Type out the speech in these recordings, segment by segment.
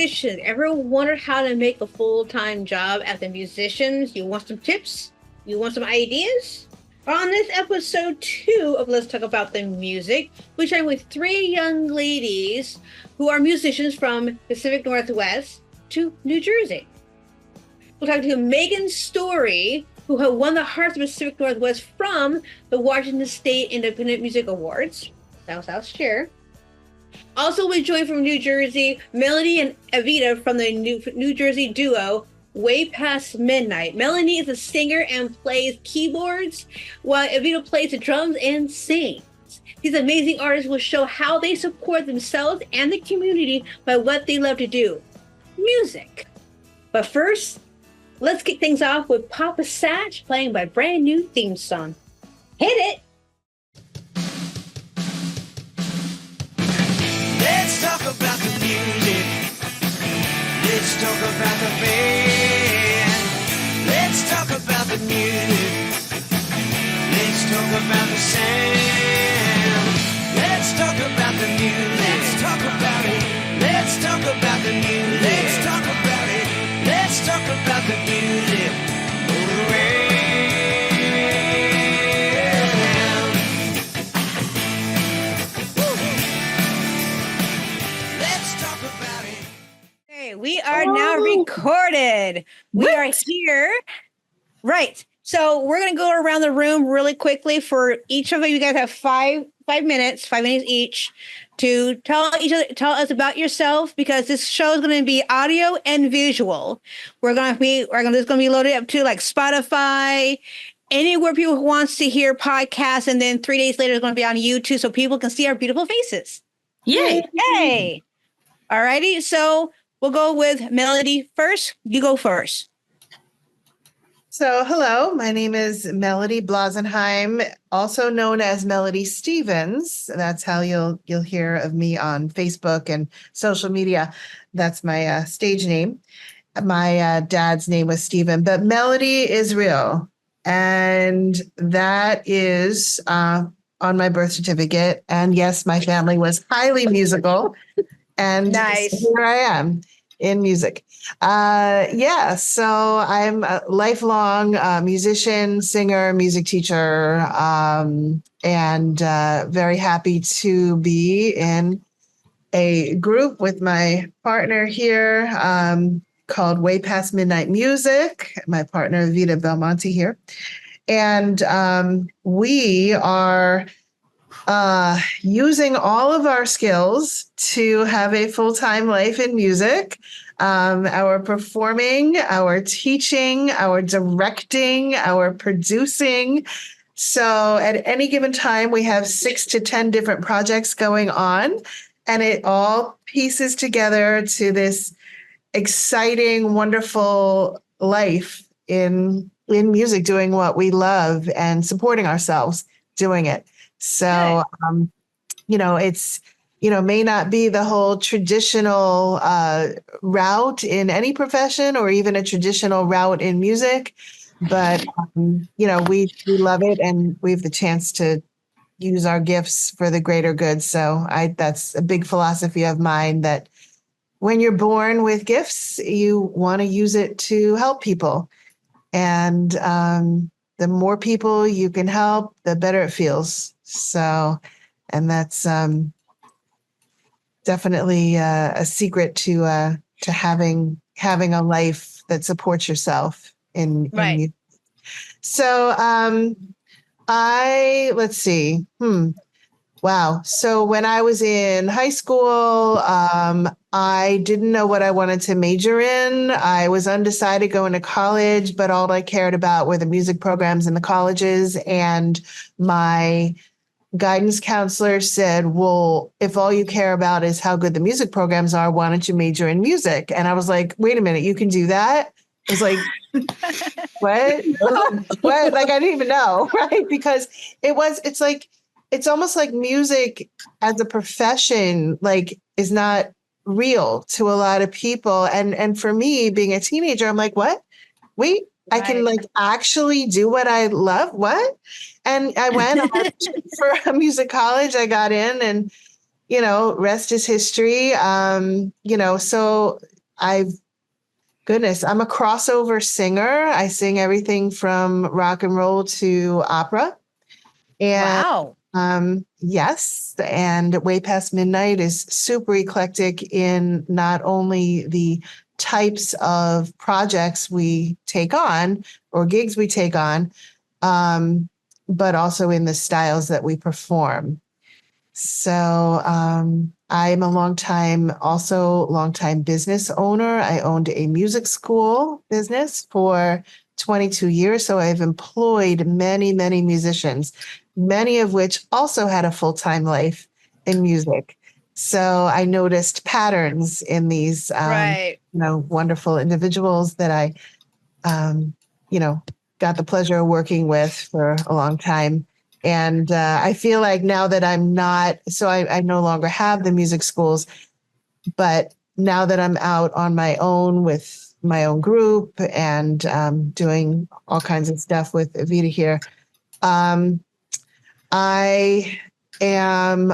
Musicians, ever wondered how to make a full-time job as a musician? You want some tips? You want some ideas? On this episode 2 of Let's Talk About the Music, we chat with 3 young ladies who are musicians from Pacific Northwest to New Jersey. We'll talk to Meghanne Storey, who have won the Hearts of Pacific Northwest from the Washington State Independent Music Awards. That was last year. Also, we joined from New Jersey, Melody and Evita from the New Jersey duo Way Past Midnight. Melody is a singer and plays keyboards, while Evita plays the drums and sings. These amazing artists will show how they support themselves and the community by what they love to do, music. But first, let's kick things off with Papa Satch playing my brand new theme song. Hit it! Let's talk about the music. Let's talk about the band. Let's talk about the music. Let's talk about the sound. Let's talk about the music. Let's talk about it. Let's talk about the music. Let's talk about it. Let's talk about the music. All around. We are now recorded. We are here. Right. So we're going to go around the room really quickly for each of you. You guys have 5 minutes each to tell us about yourself, because this show is going to be audio and visual. This is going to be loaded up to like Spotify, anywhere people wants to hear podcasts. And then 3 days later, it's going to be on YouTube so people can see our beautiful faces. Yay. Yay. All righty. So we'll go with Melody first. You go first. So, hello, my name is Melody Blasenheim, also known as Melody Stevens. That's how you'll hear of me on Facebook and social media. That's my stage name. My dad's name was Steven, but Melody is real. And that is on my birth certificate. And yes, my family was highly musical. And nice. Here I am in music. So I'm a lifelong musician, singer, music teacher, and very happy to be in a group with my partner here called Way Past Midnight Music, my partner, Evita Belmonte here. And we are using all of our skills to have a full-time life in music, our performing, our teaching, our directing, our producing. So at any given time, we have 6 to 10 different projects going on, and it all pieces together to this exciting, wonderful life in music, doing what we love and supporting ourselves doing it. So, it's, may not be the whole traditional route in any profession or even a traditional route in music, but, we love it, and we have the chance to use our gifts for the greater good. So that's a big philosophy of mine, that when you're born with gifts, you want to use it to help people. And the more people you can help, the better it feels. So, and that's definitely a secret to having a life that supports yourself in music. So, let's see. Wow. So when I was in high school, I didn't know what I wanted to major in. I was undecided going to college, but all I cared about were the music programs in the colleges. And my guidance counselor said, well, if all you care about is how good the music programs are, why don't you major in music? And I was like, wait a minute, you can do that? I was like, what? What? Like, I didn't even know, right? Because it's almost like music as a profession, like, is not real to a lot of people. And for me, being a teenager, I'm like, what? Wait, I can like actually do what I love? What? And I went for a music college. I got in, and rest is history. So I'm a crossover singer. I sing everything from rock and roll to opera. And Wow. yes, and Way Past Midnight is super eclectic in not only the types of projects we take on or gigs we take on, but also in the styles that we perform. So I'm a longtime business owner. I owned a music school business for 22 years. So I've employed many, many musicians, many of which also had a full-time life in music. So I noticed patterns in these, Right. wonderful individuals that I, got the pleasure of working with for a long time. And I feel like now that I'm not, so I no longer have the music schools, but now that I'm out on my own with my own group and doing all kinds of stuff with Evita here, I am,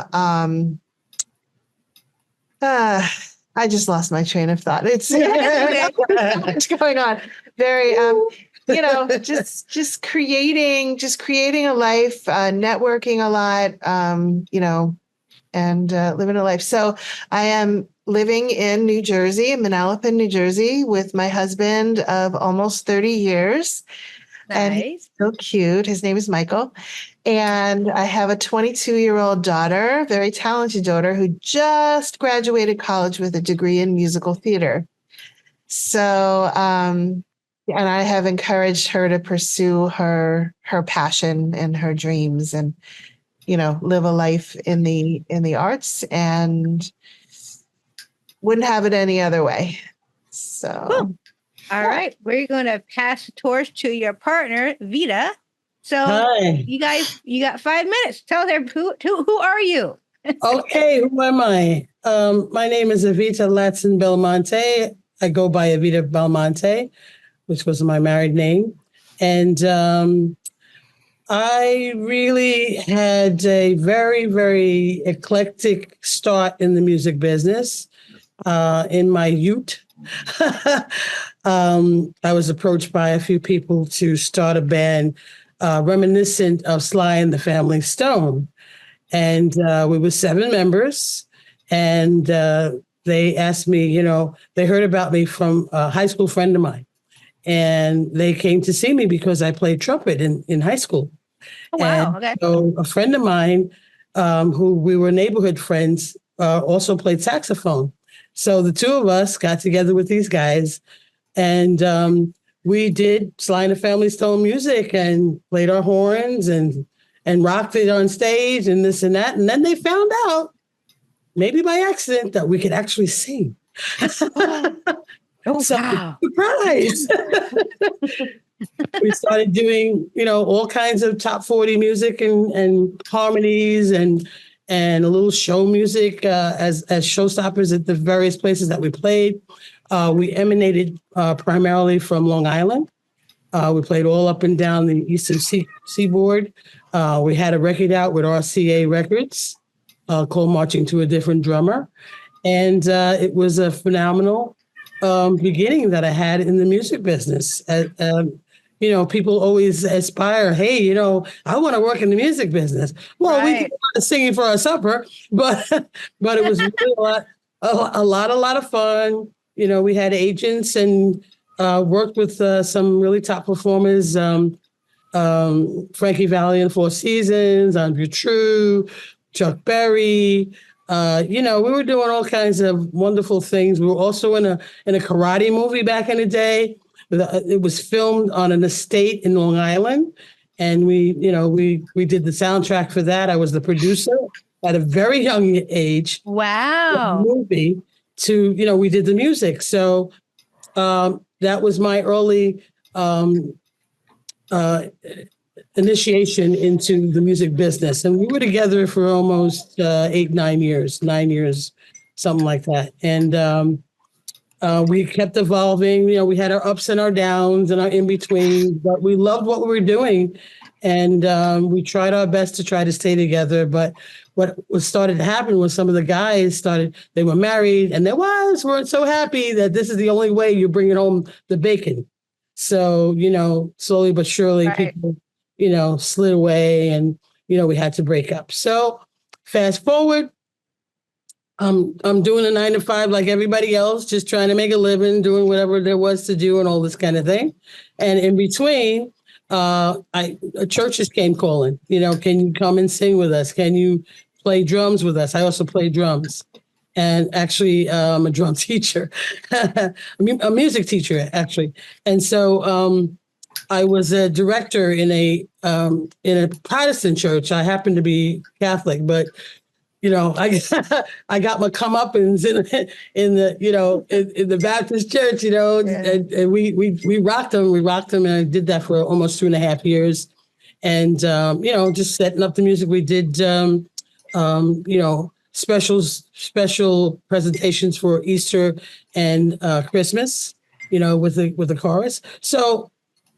I just lost my train of thought. It's what's going on. Very, just creating a life, networking a lot, and living a life. So I am living in New Jersey, in Manalapan, New Jersey, with my husband of almost 30 years. And he's Nice. so cute. His name is Michael. And I have a 22-year-old daughter, very talented daughter, who just graduated college with a degree in musical theater. So, and I have encouraged her to pursue her passion and her dreams and, live a life in the arts, and wouldn't have it any other way. So, Cool. All right. We're going to pass the torch to your partner, Vita. So Hi. you guys, you got 5 minutes. Tell them who are you? Okay, who am I? My name is Evita Latson Belmonte. I go by Evita Belmonte, which was my married name. And I really had a very, very eclectic start in the music business in my youth. I was approached by a few people to start a band reminiscent of Sly and the Family Stone. And we were 7 members. And they asked me, they heard about me from a high school friend of mine. And they came to see me because I played trumpet in high school. Oh, wow. And Okay. so a friend of mine, who we were neighborhood friends, also played saxophone. So the two of us got together with these guys, and we did Sly and the Family Stone music and played our horns and rocked it on stage and this and that. And then they found out, maybe by accident, that we could actually sing. Oh, So, wow. surprise! We started doing, all kinds of top 40 music and harmonies and a little show music as showstoppers at the various places that we played. We emanated primarily from Long Island. We played all up and down the Eastern Seaboard. We had a record out with RCA Records called Marching to a Different Drummer. And it was a phenomenal beginning that I had in the music business. People always aspire, hey, I want to work in the music business. Well, we Right. did a lot of singing for our supper, but it was really a lot of fun. We had agents and worked with some really top performers, Frankie Valli and Four Seasons, Andrew True, Chuck Berry. We were doing all kinds of wonderful things. We were also in a karate movie back in the day. It was filmed on an estate in Long Island, and we did the soundtrack for that. I was the producer at a very young age. Wow. Movie we did the music. So that was my early initiation into the music business. And we were together for almost 9 years, something like that. And we kept evolving. We had our ups and our downs and our in-betweens, but we loved what we were doing. And we tried our best to try to stay together. But what was started to happen was some of the guys they were married and their wives weren't so happy that this is the only way you're bringing home the bacon. So, slowly but surely people, slid away and, we had to break up. So fast forward, I'm doing a 9 to 5 like everybody else, just trying to make a living, doing whatever there was to do and all this kind of thing. And in between, churches came calling, can you come and sing with us? Can you play drums with us? I also play drums. And actually, I'm a drum teacher, a music teacher, actually. And so I was a director in a Protestant church. I happen to be Catholic, but I got my comeuppance in the Baptist church, and we rocked them. We rocked them, and I did that for almost 2.5 years. And just setting up the music. We did special presentations for Easter and Christmas, with the chorus. So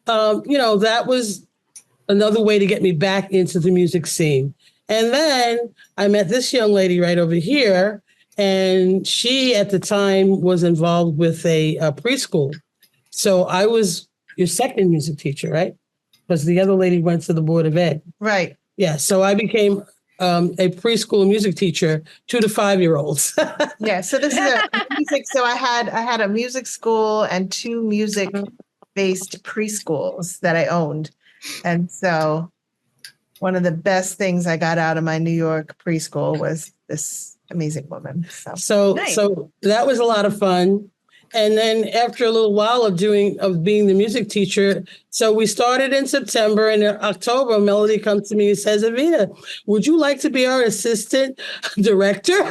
that was another way to get me back into the music scene. And then I met this young lady right over here, and she at the time was involved with a preschool. So I was your second music teacher, right? Because the other lady went to the Board of Ed. Right. Yeah. So I became a preschool music teacher, 2 to 5-year-olds. Yeah. So this is a music. So I had a music school and 2 music-based preschools that I owned, and so one of the best things I got out of my New York preschool was this amazing woman. So that was a lot of fun. And then after a little while of being the music teacher, so we started in September, and in October, Melody comes to me and says, Evita, would you like to be our assistant director?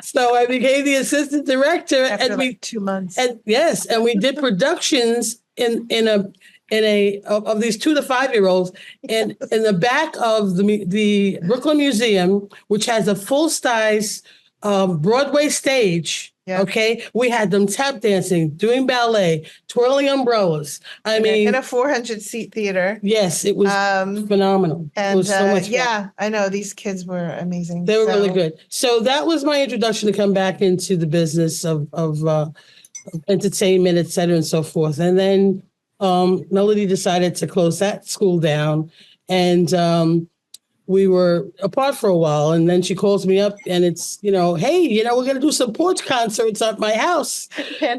So I became the assistant director after 2 months. And yes, and we did productions in of these 2 to 5-year-olds, and in the back of the Brooklyn Museum, which has a full-size Broadway stage. Yeah. Okay, we had them tap dancing, doing ballet, twirling umbrellas. I mean, in a 400-seat theater. Yes, it was phenomenal. And it was so much fun. Yeah, I know these kids were amazing. They were really good. So that was my introduction to come back into the business of entertainment, et cetera, and so forth. And then Melody decided to close that school down, and we were apart for a while. And then she calls me up, and it's, hey, we're going to do some porch concerts at my house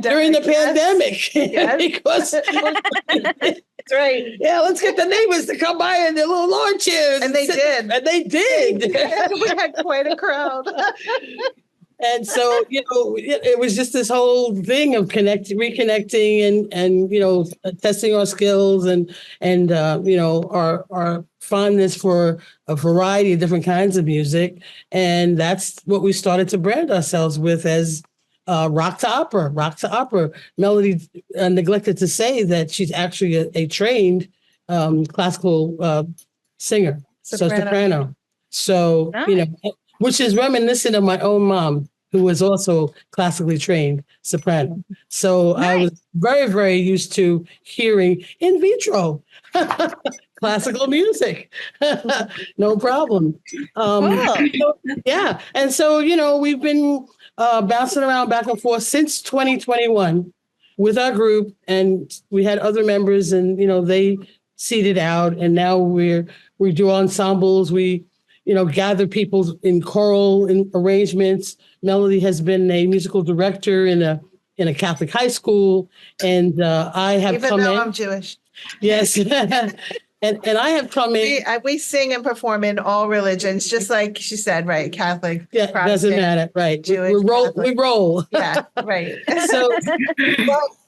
during the pandemic. Yes. Because that's right. Yeah, let's get the neighbors to come by in their little lawn chairs. And they did. And they did. We had quite a crowd. And so, it was just this whole thing of reconnecting and testing our skills and our fondness for a variety of different kinds of music. And that's what we started to brand ourselves with as rock to opera. Melody neglected to say that she's actually a trained classical singer, soprano. So, nice. Which is reminiscent of my own mom, who was also classically trained soprano. So nice. I was very, very used to hearing in vitro classical music. No problem. Yeah. And so, we've been bouncing around back and forth since 2021 with our group, and we had other members, and, they seeded out, and now we do ensembles. We gather people in choral arrangements. Melody has been a musical director in a Catholic high school, and I have even though I'm Jewish. Yes, and I have come in. We sing and perform in all religions, just like she said, right? Catholic, yeah, doesn't matter, right? Jewish, we roll. Yeah, right. So.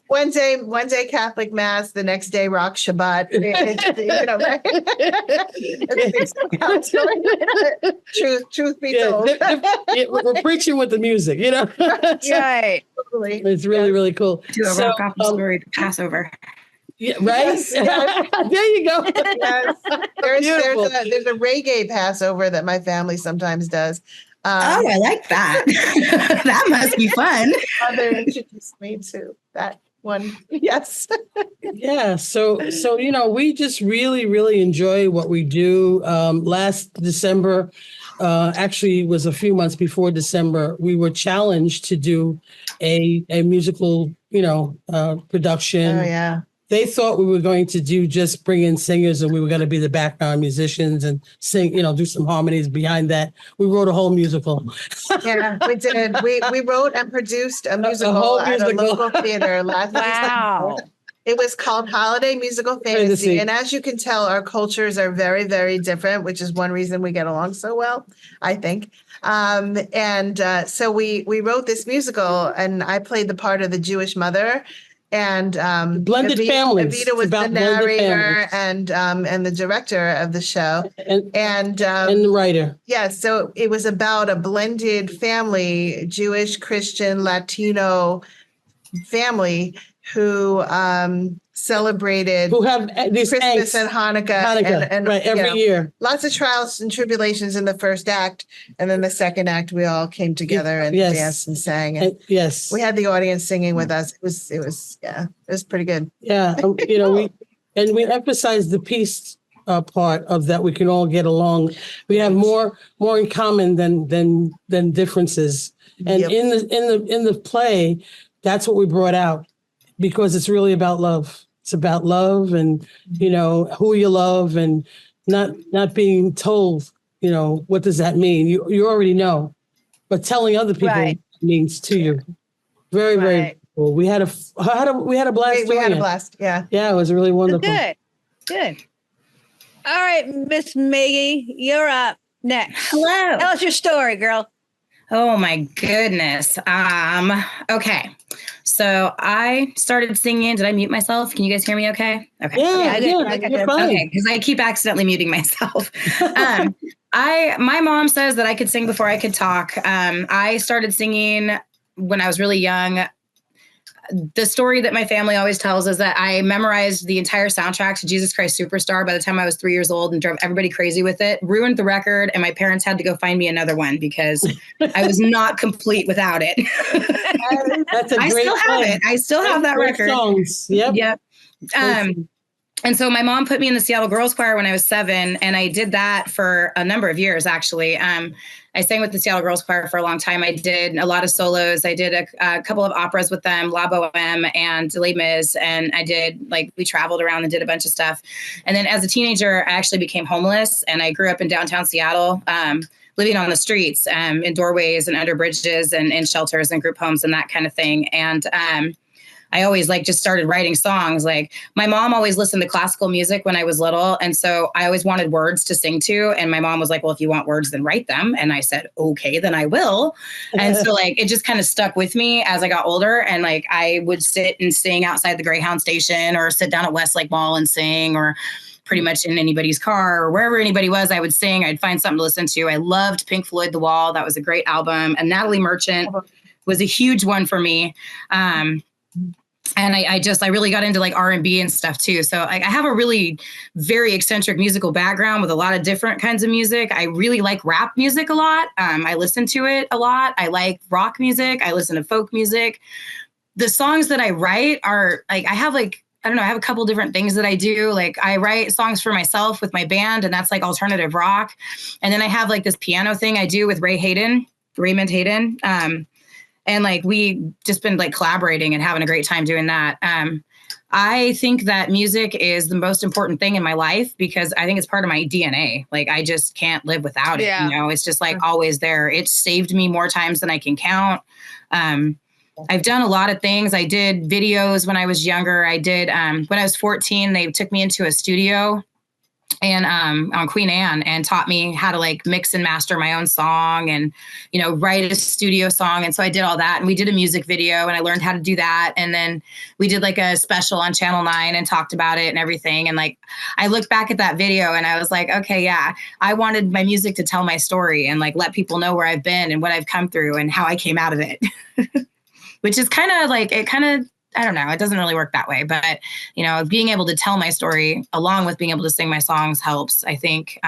One day Catholic Mass, the next day Rock Shabbat. Truth be told. We're preaching with the music, Right. It's really, really cool. Do a rock opera story to Passover. Yeah, right? Yes. There you go. Yes. There's a reggae Passover that my family sometimes does. I like that. That must be fun. Mother introduced me to that. one. Yes. Yeah. So, we just really, really enjoy what we do. Last December, actually it was a few months before December, we were challenged to do a musical, production. Oh, yeah. They thought we were going to just bring in singers and we were going to be the background musicians and sing, do some harmonies behind that. We wrote a whole musical. Yeah, we did. We wrote and produced a musical whole at a musical. local theater last Wow. December. It was called Holiday Musical Fantasy. And as you can tell, our cultures are very, very different, which is one reason we get along so well, I think. So we wrote this musical, and I played the part of the Jewish mother. And Blended families. Evita was the narrator families. and the director of the show. And the writer. Yeah, so it was about a blended family, Jewish, Christian, Latino family who celebrated who have these Christmas angst. and Hanukkah and right, every year. Lots of trials and tribulations in the first act, and then the second act we all came together and danced and sang. And yes, we had the audience singing with us. It was pretty good. Yeah, we emphasize the peace part of that. We can all get along. We have more in common than differences. And in the play, that's what we brought out, because it's really about love. It's about love and, who you love, and not being told, what does that mean? You already know, but telling other people what it means to you. Very, very cool. We had a blast. We had a blast. Yeah. Yeah, it was really wonderful. Good. All right, Miss Maggie, you're up next. Hello. Tell us your story, girl. Oh my goodness. Okay. So I started singing. Did I mute myself? Can you guys hear me okay? Okay. Yeah, you're fine. Okay, because I keep accidentally muting myself. My mom says that I could sing before I could talk. I started singing when I was really young. The story that my family always tells is that I memorized the entire soundtrack to Jesus Christ Superstar by the time I was 3 years old and drove everybody crazy with it, ruined the record, and my parents had to go find me another one because I was not complete without it. That's a I great still have it. I still have that record. Songs. Yep. And so my mom put me in the Seattle Girls Choir when I was 7, and I did that for a number of years, actually. I sang with the Seattle Girls Choir for a long time. I did a lot of solos. I did a couple of operas with them, La Boheme and Les Mis, and we traveled around and did a bunch of stuff. And then as a teenager, I actually became homeless, and I grew up in downtown Seattle, living on the streets, in doorways and under bridges and in shelters and group homes and that kind of thing. And I always just started writing songs. My mom always listened to classical music when I was little. And so I always wanted words to sing to. And my mom was like, well, if you want words, then write them. And I said, okay, then I will. And so it just kind of stuck with me as I got older. And I would sit and sing outside the Greyhound station or sit down at Westlake Mall and sing, or pretty much in anybody's car or wherever anybody was, I would sing. I'd find something to listen to. I loved Pink Floyd, The Wall. That was a great album. And Natalie Merchant was a huge one for me. And I really got into R&B and stuff too. So I have a really very eccentric musical background with a lot of different kinds of music. I really like rap music a lot. I listen to it a lot. I like rock music. I listen to folk music. The songs that I write are I have I have a couple different things that I do. I write songs for myself with my band, and that's alternative rock. And then I have this piano thing I do with Raymond Hayden. And we just been collaborating and having a great time doing that. I think that music is the most important thing in my life because I think it's part of my DNA. I just can't live without it. Yeah. It's just always there. It's saved me more times than I can count. I've done a lot of things. I did videos when I was younger. I did, when I was 14, they took me into a studio and on Queen Anne and taught me how to mix and master my own song and, write a studio song. And so I did all that, and we did a music video, and I learned how to do that. And then we did a special on Channel 9 and talked about it and everything. And I look back at that video and I was like, okay, yeah, I wanted my music to tell my story and let people know where I've been and what I've come through and how I came out of it, which is kind of I don't know. It doesn't really work that way, but being able to tell my story along with being able to sing my songs helps. I think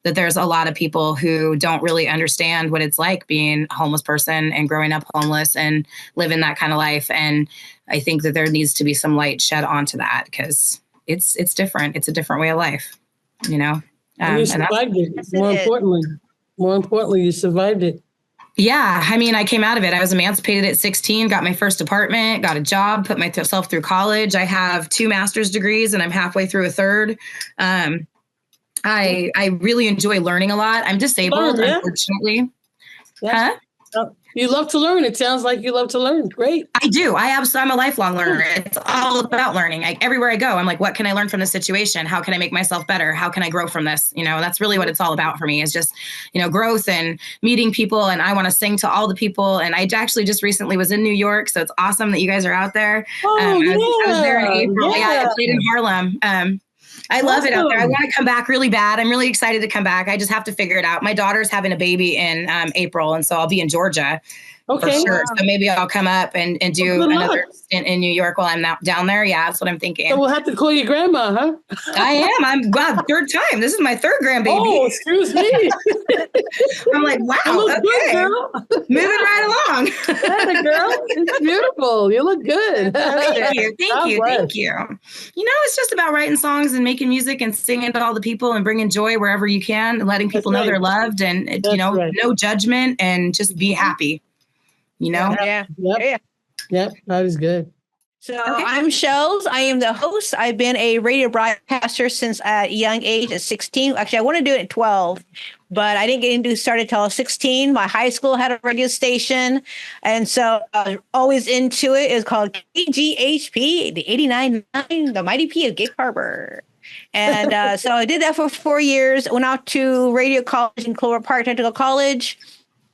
that there's a lot of people who don't really understand what it's like being a homeless person and growing up homeless and living that kind of life. And I think that there needs to be some light shed onto that, because it's different. It's a different way of life, you know? And you survived it. More importantly, you survived it. Yeah. I mean, I came out of it. I was emancipated at 16, got my first apartment, got a job, put myself through college. I have 2 master's degrees and I'm halfway through a third. I really enjoy learning a lot. I'm disabled, unfortunately. Huh? You love to learn. It sounds like you love to learn. Great. I do. I'm a lifelong learner. It's all about learning. Everywhere I go, I'm like, what can I learn from this situation? How can I make myself better? How can I grow from this? You know, that's really what it's all about for me, is just, you know, growth and meeting people. And I want to sing to all the people. And I actually just recently was in New York. So it's awesome that you guys are out there. I was there in April. Yeah, I played in Harlem. I love it out there. I want to come back really bad. I'm really excited to come back. I just have to figure it out. My daughter's having a baby in April, and so I'll be in Georgia for sure. Wow. So maybe I'll come up and do another stint in New York while I'm down there. Yeah, that's what I'm thinking. So we'll have to call you grandma, huh? I am. I'm third time. This is my third grandbaby. Oh, excuse me. I'm like, wow. Okay. Good, girl. Moving right along. That's a girl. It's beautiful. You look good. Thank you. Thank you. You know, it's just about writing songs and making music and singing to all the people and bringing joy wherever you can and letting people know they're loved, and, you know, no judgment, and just be happy. You know? Yep. That is good. So I'm Shells. I am the host. I've been a radio broadcaster since at a young age at 16. Actually, I want to do it at 12, but I didn't get into started till I was 16. My high school had a radio station, and so I was always into it. It's called KGHP, the 89.9, the Mighty P of Gig Harbor. And so I did that for 4 years. Went out to radio college in Clover Park Technical College.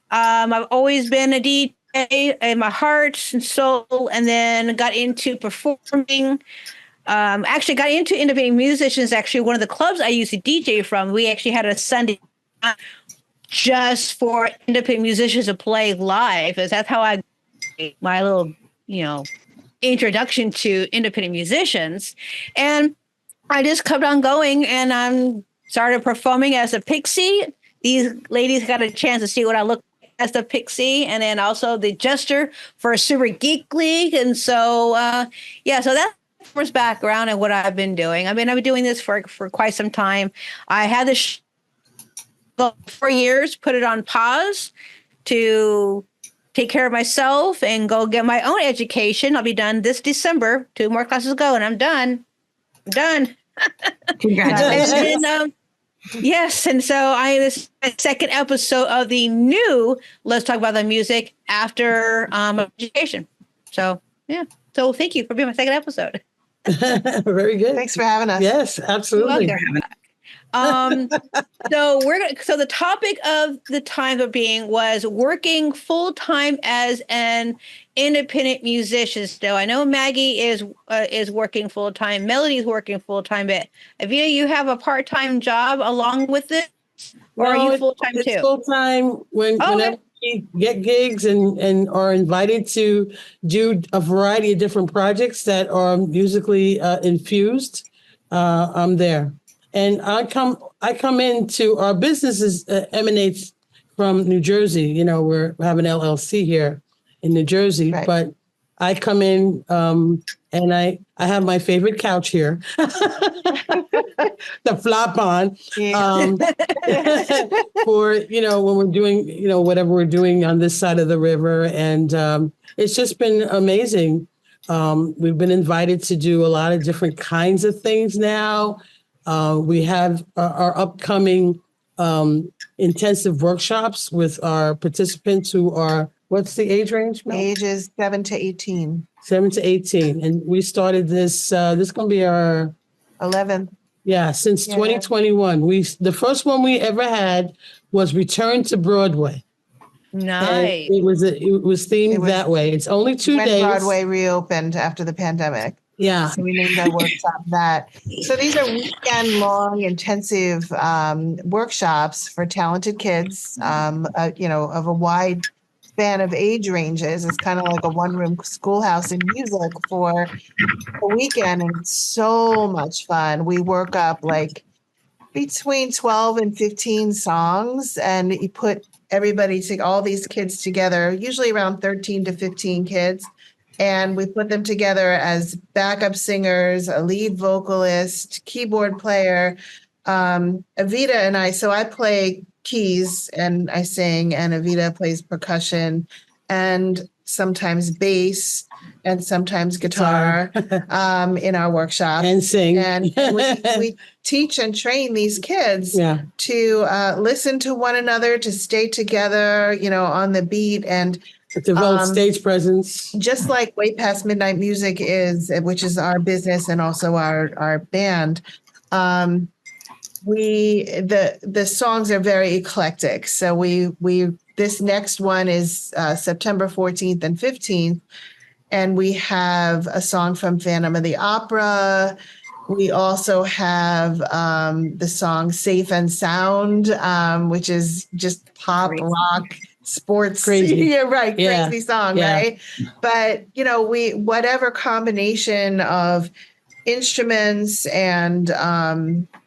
I've always been a DJ in my heart and soul, and then got into performing. Actually got into independent musicians. Actually, one of the clubs I used to DJ from, we actually had a Sunday just for independent musicians to play live. That's how I my little, you know, introduction to independent musicians. And I just kept on going, and I started performing as a pixie. These ladies got a chance to see what I look as the pixie, and then also the jester for Super Geek League. And so, so that's first background and what I've been doing. I mean, I've been doing this for quite some time. I had this 4 years, put it on pause to take care of myself and go get my own education. I'll be done this December. 2 more classes to go, and I'm done. Congratulations. And, yes, and so this is the second episode of the new Let's Talk About the Music after education. So, yeah. So thank you for being my second episode. Very good. Thanks for having us. Yes, absolutely. So the topic of the time of being was working full time as an independent musician. So I know Maggie is working full time. Melody's working full time. But Evita, you have a part time job along with it, or are you full time too? It's full time whenever we get gigs and are invited to do a variety of different projects that are musically infused. I'm there. And I come into our businesses emanates from New Jersey. You know, we have an LLC here in New Jersey, but I come in and I have my favorite couch here, the flop on, for, you know, when we're doing, you know, whatever we're doing on this side of the river. And it's just been amazing. We've been invited to do a lot of different kinds of things now. We have our upcoming intensive workshops with our participants who are, what's the age range? Ages 7 to 18. 7 to 18. And we started this is going to be our 11th. Yeah, since 2021. The first one we ever had was Return to Broadway. Nice. And it was themed that way. It's only 2 days. When Broadway reopened after the pandemic. Yeah. So we named our workshop that. So these are weekend-long, intensive workshops for talented kids, of a wide span of age ranges. It's kind of like a one-room schoolhouse in music for a weekend, and it's so much fun. We work up like between 12 and 15 songs, and you put all these kids together, usually around 13 to 15 kids. And we put them together as backup singers, a lead vocalist, keyboard player. Evita and so I play keys and I sing, and Evita plays percussion and sometimes bass and sometimes guitar in our workshop. And sing. And we teach and train these kids to listen to one another, to stay together, on the beat, and develop stage presence. Just like Way Past Midnight Music which is our business and also our band. The songs are very eclectic. So this next one is September 14th and 15th. And we have a song from Phantom of the Opera. We also have the song Safe and Sound, which is just pop, rock, sports. Crazy. Yeah, right. Crazy song, right? But, whatever combination of instruments and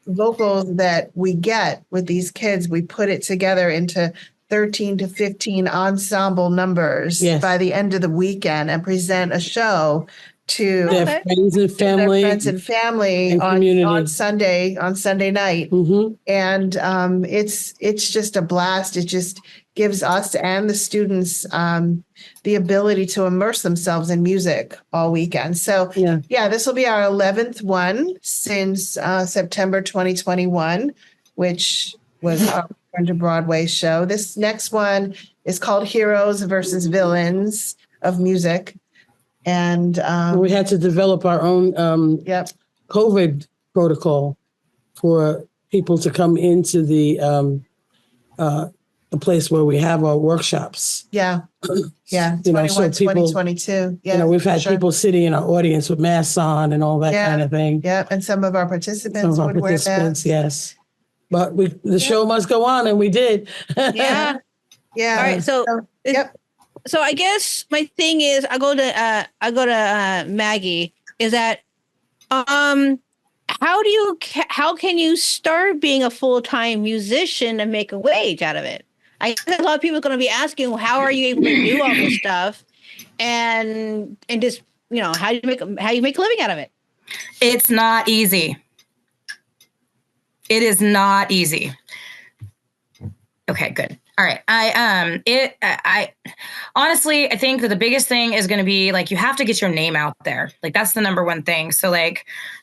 vocals that we get with these kids, we put it together into 13 to 15 ensemble numbers by the end of the weekend and present a show to their friends and family, on Sunday night. Mm-hmm. And it's just a blast. It just gives us and the students the ability to immerse themselves in music all weekend. So this will be our 11th one since September 2021, which was our Return to Broadway show. This next one is called Heroes versus Villains of Music. And we had to develop our own COVID protocol for people to come into the place where we have our workshops. Yeah. 21, so people, 2022. We've had people sitting in our audience with masks on and all that kind of thing. Yeah, and some of our participants would wear masks. Yes. But the show must go on, and we did. Yeah. Yeah. All right. So, so I guess my thing is, I go to Maggie. Is that, how can you start being a full-time musician and make a wage out of it? I think a lot of people are going to be asking, well, how are you able to do all this stuff, and just how you make a living out of it? It's not easy. It is not easy. Okay, good. All right. I honestly, I think that the biggest thing is going to be you have to get your name out there. That's the number one thing. So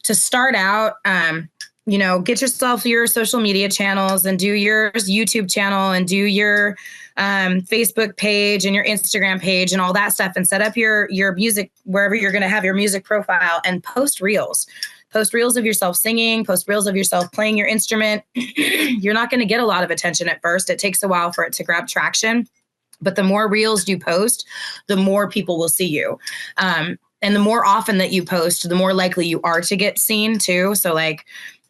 to start out, get yourself your social media channels and do your YouTube channel and do your Facebook page and your Instagram page and all that stuff, and set up your music wherever you're going to have your music profile, and post reels. Post reels of yourself singing, post reels of yourself playing your instrument. You're not going to get a lot of attention at first. It takes a while for it to grab traction. But the more reels you post, the more people will see you. And the more often that you post, the more likely you are to get seen too. So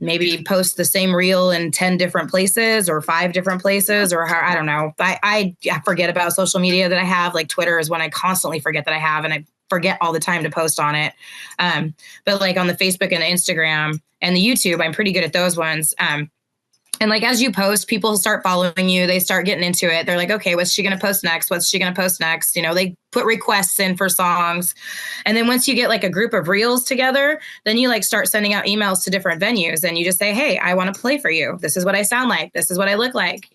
maybe post the same reel in 10 different places or 5 different places, or I don't know. I forget about social media that I have. Twitter is one I constantly forget that I have, and I forget all the time to post on it. But on the Facebook and the Instagram and the YouTube, I'm pretty good at those ones. And as you post, people start following you. They start getting into it. They're like, okay, what's she going to post next? What's she going to post next? They put requests in for songs. And then once you get a group of reels together, then you start sending out emails to different venues, and you just say, hey, I want to play for you. This is what I sound like. This is what I look like.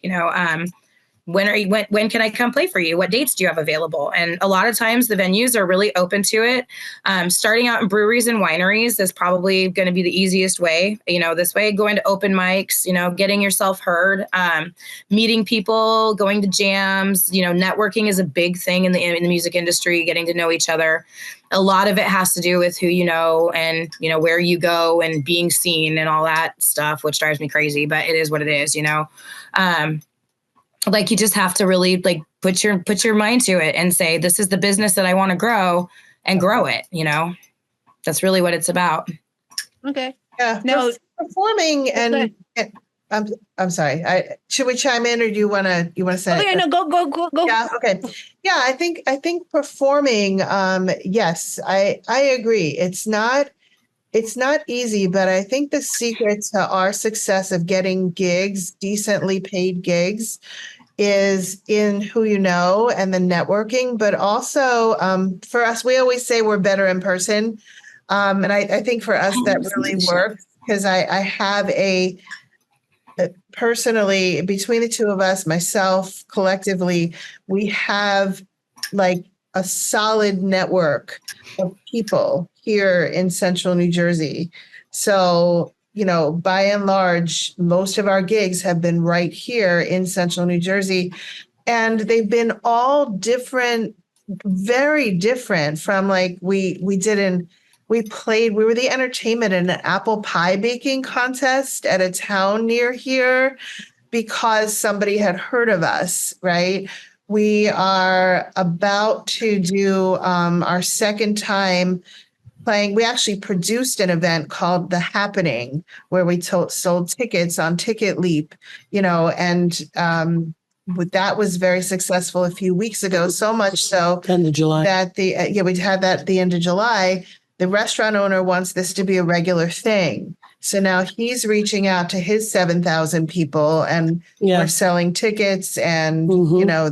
When can I come play for you? What dates do you have available? And a lot of times the venues are really open to it. Starting out in breweries and wineries is probably going to be the easiest way. This way, going to open mics, getting yourself heard, meeting people, going to jams, networking is a big thing in the music industry, getting to know each other. A lot of it has to do with who you know and, where you go and being seen and all that stuff, which drives me crazy, but it is what it is, you just have to really put your mind to it and say, this is the business that I want to grow, and grow it. That's really what it's about. Okay. Yeah. No, performing and I'm sorry. Should we chime in, or do you want to say? Okay, no, go. Yeah. Okay. Yeah. I think performing. Yes, I agree. It's not it's not easy, but I think the secret to our success of getting gigs, decently paid gigs, is in who you know and the networking, but also for us, we always say we're better in person. And I think for us that really works because I have personally, between the two of us, myself, collectively, we have like a solid network of people here in central New Jersey. So, by and large, most of our gigs have been right here in central New Jersey. And they've been all different, very different from like we were the entertainment in an apple pie baking contest at a town near here because somebody had heard of us, right? We are about to do our second time playing. We actually produced an event called The Happening where we sold tickets on Ticket Leap, and that was very successful a few weeks ago, so much so End of July. that we had that at the end of July. The restaurant owner wants this to be a regular thing. So now he's reaching out to his 7,000 people and we're selling tickets and,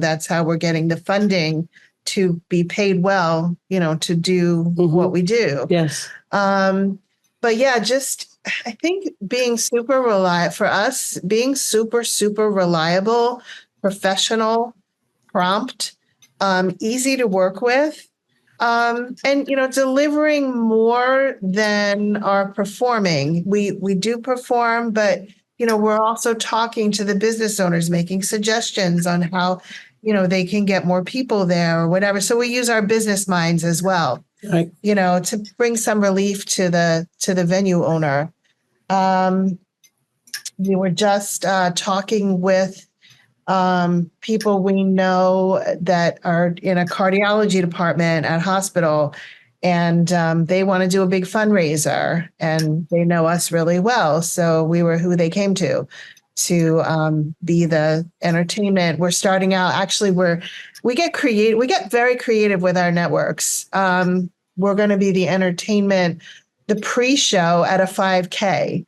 that's how we're getting the funding to be paid well, to do what we do. Yes. But yeah, just, I think being super reliable for us, being super, super reliable, professional, prompt, easy to work with. And, delivering more than our performing. We do perform, but, we're also talking to the business owners, making suggestions on how, they can get more people there or whatever. So we use our business minds as well, Right. To bring some relief to the venue owner. We were just talking with people we know that are in a cardiology department at hospital, and they want to do a big fundraiser, and they know us really well. So we were who they came to be the entertainment. We're starting out. Actually, we get creative. We get very creative with our networks. We're going to be the entertainment, the pre-show at a 5K.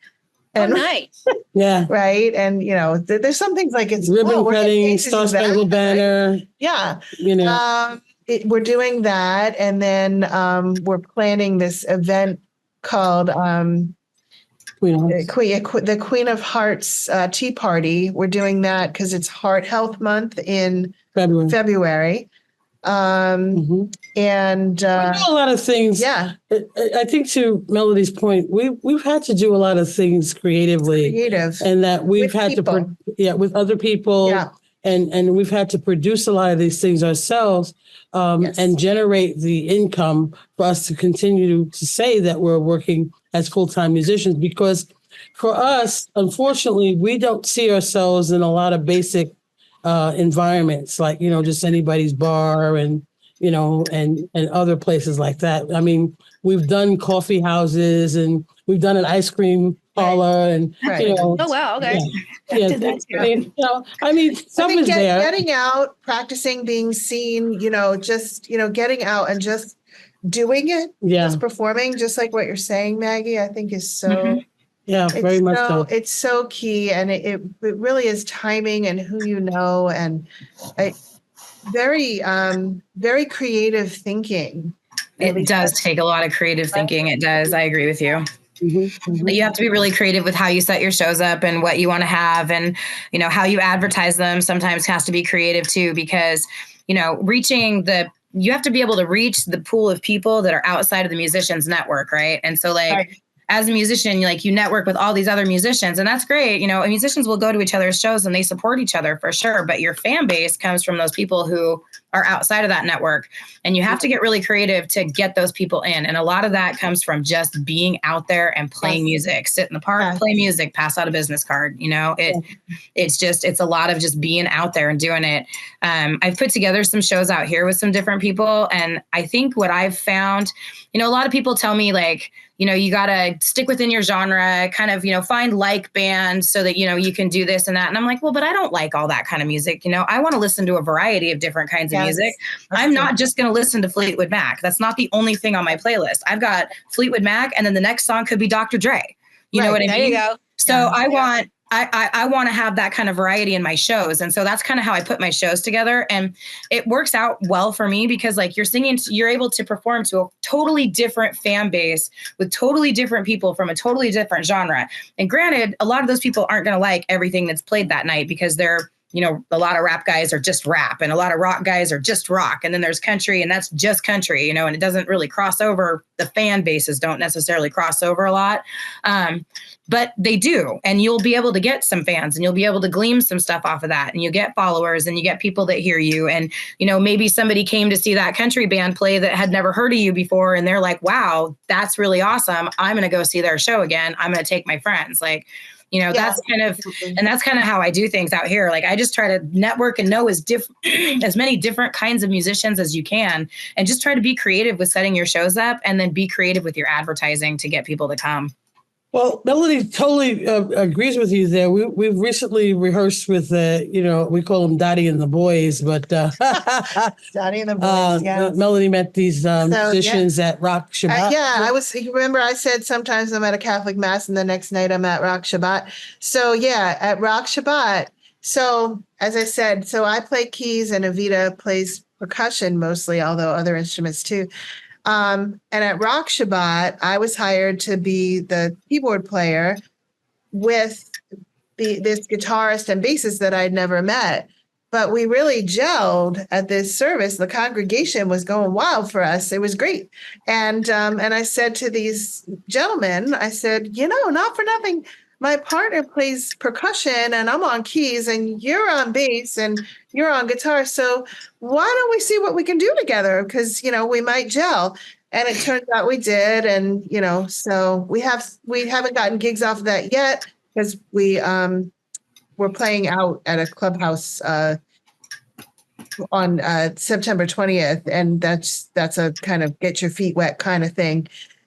And, nice. Yeah. Right. And, there's some things like it's ribbon cutting, Star Spangled Banner. Yeah. We're doing that. And then we're planning this event called the Queen of Hearts Tea Party. We're doing that because it's Heart Health Month in February. And we do a lot of things. Yeah, I think to Melody's point, we've had to do a lot of things creative, and that we've had people. With other people, and we've had to produce a lot of these things ourselves, and generate the income for us to continue to say that we're working as full-time musicians. Because for us, unfortunately, we don't see ourselves in a lot of basic environments, like, just anybody's bar and, and other places like that. I mean, we've done coffee houses and we've done an ice cream parlor and, Oh, wow. Okay. Stuff is there. Getting out, practicing, being seen, getting out and just doing it, just performing, just like what you're saying, Maggie, I think is so... Yeah, very much so. It's so key, and it really is timing and who you know, and very creative thinking. It does take a lot of creative thinking. It does. I agree with you. You have to be really creative with how you set your shows up and what you want to have, and how you advertise them. Sometimes has to be creative too, because you have to be able to reach the pool of people that are outside of the musicians network, right? And so as a musician, you network with all these other musicians, and that's great. Musicians will go to each other's shows and they support each other for sure. But your fan base comes from those people who are outside of that network, and you have to get really creative to get those people in. And a lot of that comes from just being out there and playing music, sit in the park, play music, pass out a business card. It's a lot of just being out there and doing it. I've put together some shows out here with some different people. And I think what I've found, a lot of people tell me you got to stick within your genre, kind of, find like bands so that, you can do this and that. And I'm like, well, but I don't like all that kind of music. I want to listen to a variety of different kinds of music. I'm not just going to listen to Fleetwood Mac. That's not the only thing on my playlist. I've got Fleetwood Mac, and then the next song could be Dr. Dre. You know what I mean? There you go. So I want to have that kind of variety in my shows. And so that's kind of how I put my shows together. And it works out well for me because like you're able to perform to a totally different fan base with totally different people from a totally different genre. And granted, a lot of those people aren't going to like everything that's played that night because they're, a lot of rap guys are just rap and a lot of rock guys are just rock. And then there's country and that's just country, and it doesn't really cross over. The fan bases don't necessarily cross over a lot. But they do. And you'll be able to get some fans and you'll be able to glean some stuff off of that. And you get followers and you get people that hear you. And, maybe somebody came to see that country band play that had never heard of you before. And they're like, wow, that's really awesome. I'm going to go see their show again. I'm going to take my friends. Like, that's kind of how I do things out here. Like I just try to network and know as many different kinds of musicians as you can, and just try to be creative with setting your shows up and then be creative with your advertising to get people to come. Well, Melody totally agrees with you there. We've recently rehearsed with, we call them Dottie and the Boys, but Dottie and the Boys, yeah. Melody met these musicians at Rock Shabbat. Remember I said sometimes I'm at a Catholic Mass and the next night I'm at Rock Shabbat. So yeah, at Rock Shabbat. So as I said, I play keys and Evita plays percussion mostly, although other instruments too. And at Rock Shabbat, I was hired to be the keyboard player with this guitarist and bassist that I'd never met. But we really gelled at this service. The congregation was going wild for us. It was great. And I said to these gentlemen, I said, not for nothing, my partner plays percussion and I'm on keys and you're on bass and you're on guitar. So why don't we see what we can do together? Because, we might gel. And it turns out we did. And, so we haven't gotten gigs off of that yet because we're playing out at a clubhouse on September 20th. And that's a kind of get your feet wet kind of thing.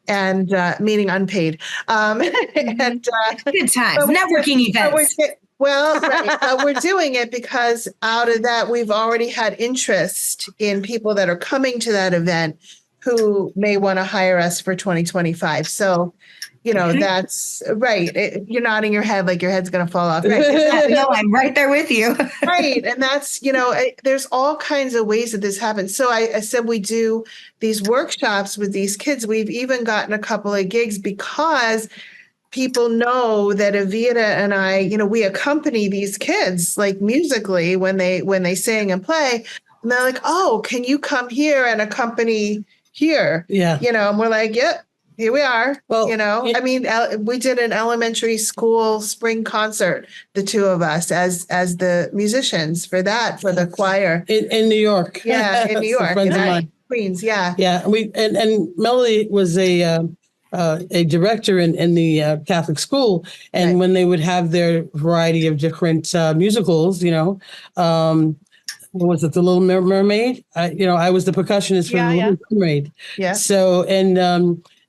And meaning unpaid. And good times, networking events. We're doing it because out of that, we've already had interest in people that are coming to that event who may want to hire us for 2025. So, that's right. You're nodding your head like your head's going to fall off. Right? No, I'm right there with you. Right. And that's, there's all kinds of ways that this happens. So I said we do these workshops with these kids. We've even gotten a couple of gigs because people know that Evita and I, we accompany these kids like musically when they sing and play. And they're like, oh, can you come here and accompany here? Yeah. And we're like, yep. Here we are. Well, we did an elementary school spring concert, the two of us as the musicians for the choir in New York. Yeah, in New York, in Queens. Yeah, yeah. And Melody was a director in the Catholic school, and when they would have their variety of different musicals, what was it, The Little Mermaid? I was the percussionist for The Little Mermaid. Yeah. So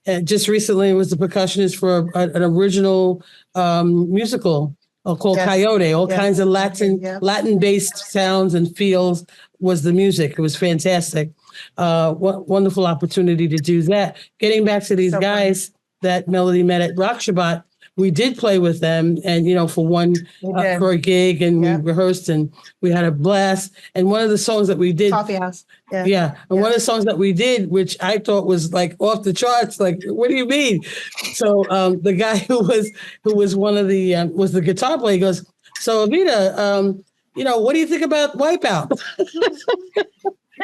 and just recently, it was the percussionist for an original musical called Coyote. All kinds of Latin-based sounds and feels was the music. It was fantastic. Wonderful opportunity to do that. Getting back to these guys that Melody met at Rock Shabbat, we did play with them, and for a gig, and we rehearsed, and we had a blast. And one of the songs that we did, Coffee House, one of the songs that we did, which I thought was like off the charts. Like, what do you mean? So the guy who was one of the was the guitar player. He goes, "So Evita, what do you think about Wipeout?"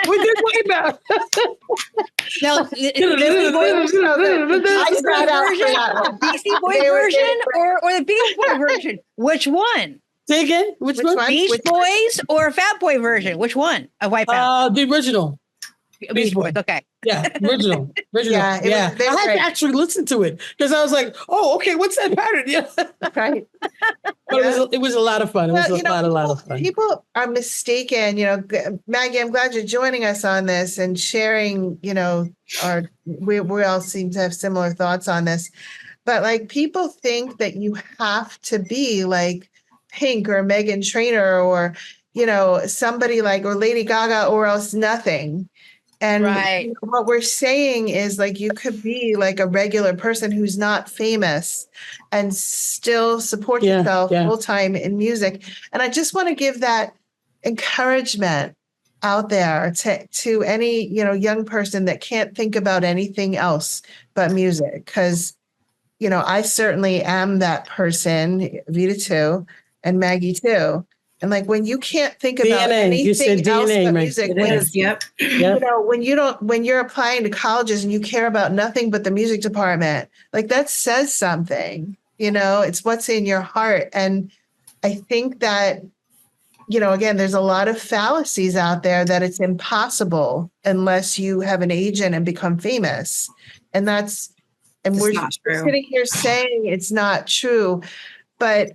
We did Wipeout. Now, Beastie Boy version or the Beach Boy version? Which one? Say again. Which one? Beach Boys or Fat Boy version? Which one? A Wipeout. The original. Beach Boys. Okay. Yeah, original. Yeah, it Yeah, was very I had great. to actually listen to it because I was like, "Oh, okay, what's that pattern?" Yeah, but Right. it was a lot of fun. It was Well, a lot of fun. people are mistaken. Maggie, I'm glad you're joining us on this and sharing. We all seem to have similar thoughts on this. But like people think that you have to be like Pink or Meghan Trainor or, somebody like or Lady Gaga or else nothing. And Right. what we're saying is like you could be like a regular person who's not famous and still support yourself full time in music. And I just want to give that encouragement out there to any, young person that can't think about anything else but music. Because I certainly am that person, Evita too, and Maggie too. And like when you can't think about DNA, you said anything else DNA, but right? music, It is. Yep. when you're applying to colleges and you care about nothing but the music department, like that says something. It's what's in your heart. And I think that, again, there's a lot of fallacies out there that it's impossible unless you have an agent and become famous. And we're not true. sitting here saying it's not true, but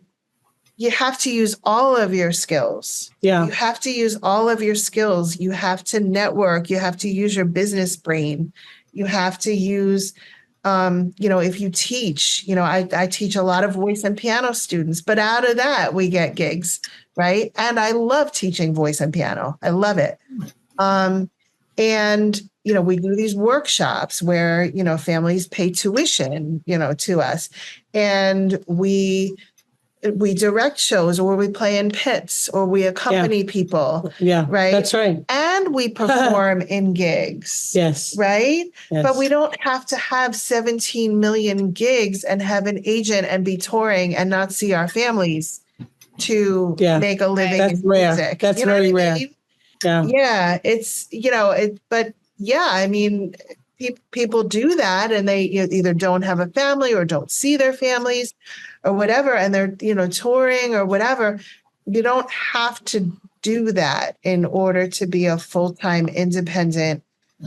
you have to use all of your skills. Yeah. You have to use all of your skills. You have to network. You have to use your business brain. You have to use, if you teach, I teach a lot of voice and piano students, but out of that, we get gigs, right? And I love teaching voice and piano. I love it. And we do these workshops where, families pay tuition, to us. And we direct shows or we play in pits or we accompany people. Yeah, right. That's right. And we perform in gigs. Yes. Right. Yes. But we don't have to have 17 million gigs and have an agent and be touring and not see our families to make a living That's in rare. music. That's very rare. Yeah. Yeah. It's, but yeah, I mean, people do that and they either don't have a family or don't see their families or whatever. And they're, touring or whatever. You don't have to do that in order to be a full-time independent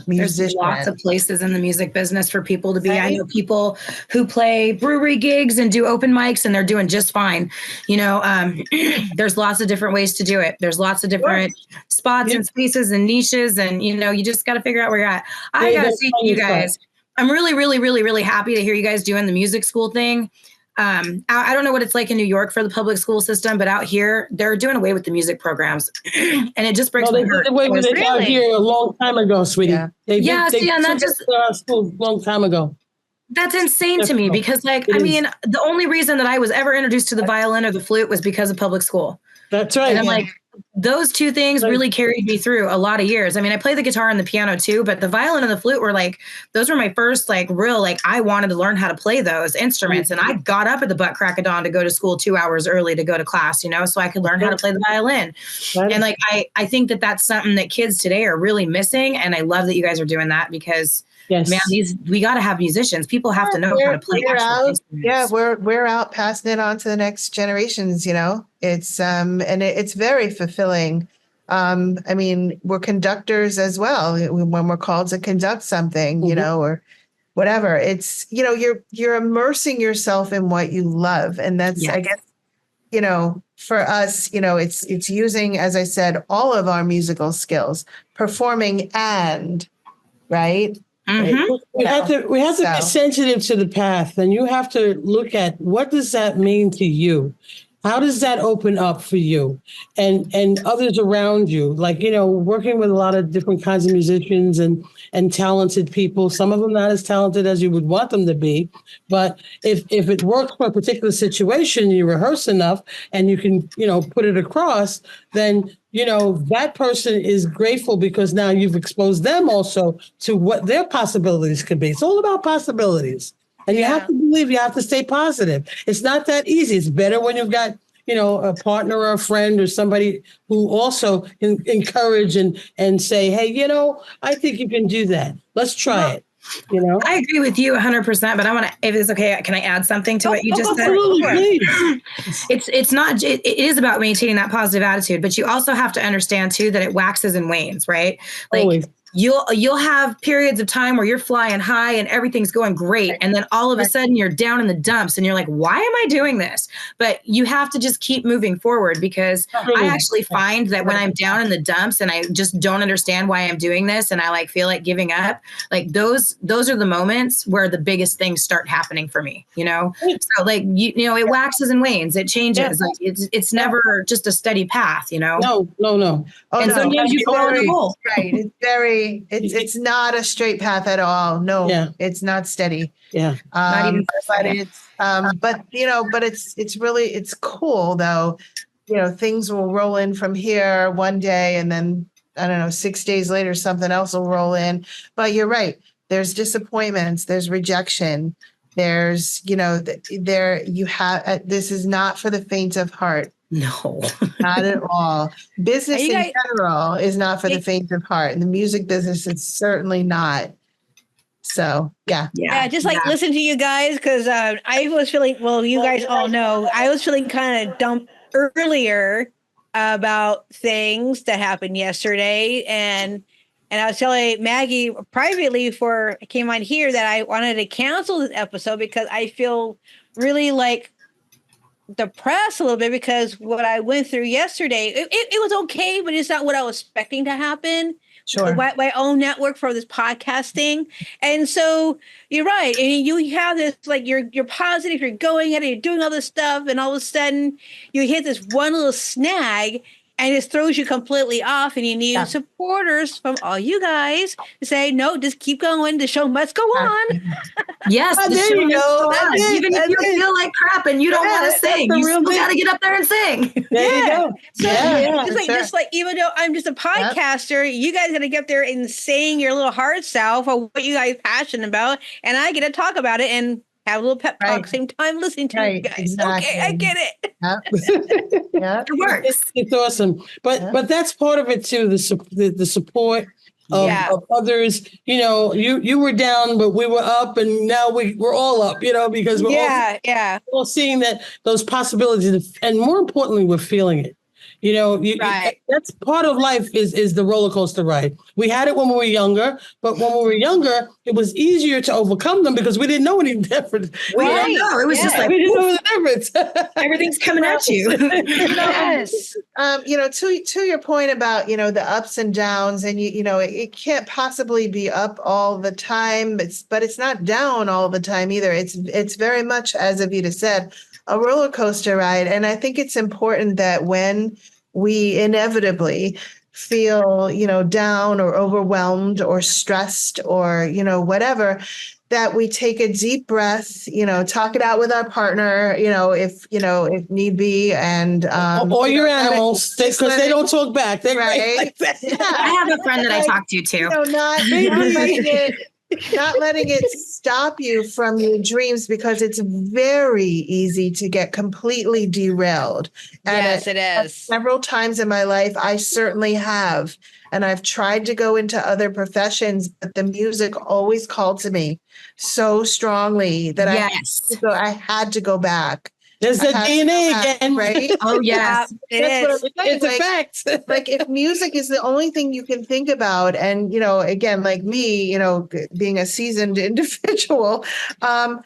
musician. There's lots of places in the music business for people to be. I know people who play brewery gigs and do open mics and they're doing just fine. There's lots of different ways to do it. There's lots of different spots and spaces and niches. And, you just got to figure out where you're at. I got to see you guys. I'm really, really, really, really happy to hear you guys doing the music school thing. I don't know what it's like in New York for the public school system, but out here they're doing away with the music programs, and it just breaks my heart. They did away with it out here a long time ago, sweetie. Yeah. They and that just school a long time ago. That's insane to me because, the only reason that I was ever introduced to the violin or the flute was because of public school. That's right. And I'm like, those two things really carried me through a lot of years. I mean, I play the guitar and the piano too, but the violin and the flute were those were my first real, I wanted to learn how to play those instruments. And I got up at the butt crack of dawn to go to school 2 hours early to go to class, so I could learn how to play the violin. And I think that that's something that kids today are really missing. And I love that you guys are doing that because man, we got to have musicians. People have to know how to play actual instruments. Yeah, we're out passing it on to the next generations. It's and it's very fulfilling. I mean, we're conductors as well when we're called to conduct something, or whatever. It's you're immersing yourself in what you love, and that's I guess for us, it's using, as I said, all of our musical skills, performing and right. Mm-hmm. We have to be sensitive to the path, and you have to look at what does that mean to you. How does that open up for you and others around you? Working with a lot of different kinds of musicians and talented people, some of them not as talented as you would want them to be. But if it works for a particular situation, you rehearse enough and you can, put it across, then, that person is grateful because now you've exposed them also to what their possibilities could be. It's all about possibilities. And you have to believe, you have to stay positive. It's not that easy. It's better when you've got, a partner or a friend or somebody who also can encourage and say, hey, I think you can do that. Let's try it. I agree with you 100%, but I want to, if it's okay, can I add something to what you just said? Absolutely. It's not, it is about maintaining that positive attitude, but you also have to understand too, that it waxes and wanes, right? Always. you'll have periods of time where you're flying high and everything's going great. And then all of a sudden you're down in the dumps and you're like, why am I doing this? But you have to just keep moving forward, because I actually find that when I'm down in the dumps and I just don't understand why I'm doing this and I like feel like giving up, like those are the moments where the biggest things start happening for me, you know? So like, you know, it waxes and wanes, it changes. Like it's never just a steady path, you know? No. Oh, And no. sometimes you fall in a hole. Right. It's not a straight path at all. No, it's not steady. Yeah. Not even but it's cool though. You know, things will roll in from here one day and then, I don't know, 6 days later, something else will roll in. But you're right. There's disappointments, there's rejection. There's, you know, this is not for the faint of heart. No, not at all. Business in general is not for the faint of heart. And the music business is certainly not. So, yeah. Just like listen to you guys, because I was feeling, well, you guys all know, I was feeling kind of dumped earlier about things that happened yesterday. And I was telling Maggie privately before I came on here that I wanted to cancel this episode because I feel really like depressed a little bit, because what I went through yesterday, it was okay, but it's not what I was expecting to happen. Sure. My own network for this podcasting. And so you're right. And you have this, like, you're positive, you're going at it, you're doing all this stuff, and all of a sudden you hit this one little snag and it throws you completely off, and you need supporters from all you guys to say, no, just keep going. The show must go on. Yes, the there show you go. must go on. Even if you feel like crap and you don't want to sing, you still got to get up there and sing. There you go. So just like even though I'm just a podcaster, you guys got to get there and sing your little hearts out for what you guys are passionate about, and I get to talk about it and have a little pep talk same time listening to you guys. Exactly. Okay, I get it. It works. It's awesome. But that's part of it too, the support of others. You know, you were down, but we were up, and now we're all up, you know, because we're all seeing that those possibilities, and more importantly, we're feeling it. You know, that's part of life is the roller coaster ride. We had it when we were younger, but when we were younger, it was easier to overcome them because we didn't know any difference. We didn't know. It was just like, we didn't know the difference. Everything's coming at you. Yes. You know, to your point about, you know, the ups and downs, and you know, it can't possibly be up all the time, but it's not down all the time either. It's very much, as Evita said, a roller coaster ride. And I think it's important that when we inevitably feel, you know, down or overwhelmed or stressed or, you know, whatever, that we take a deep breath, you know, talk it out with our partner, if need be. And or your animals, because they don't talk back. They're right. I have a friend that I talk to too. Not letting it stop you from your dreams, because it's very easy to get completely derailed. And yes, it is. Several times in my life, I certainly have. And I've tried to go into other professions, but the music always called to me so strongly that I had to go back. There's the DNA again, right? Oh, yes. It's a fact. Like, if music is the only thing you can think about, and, you know, again, like me, you know, being a seasoned individual, there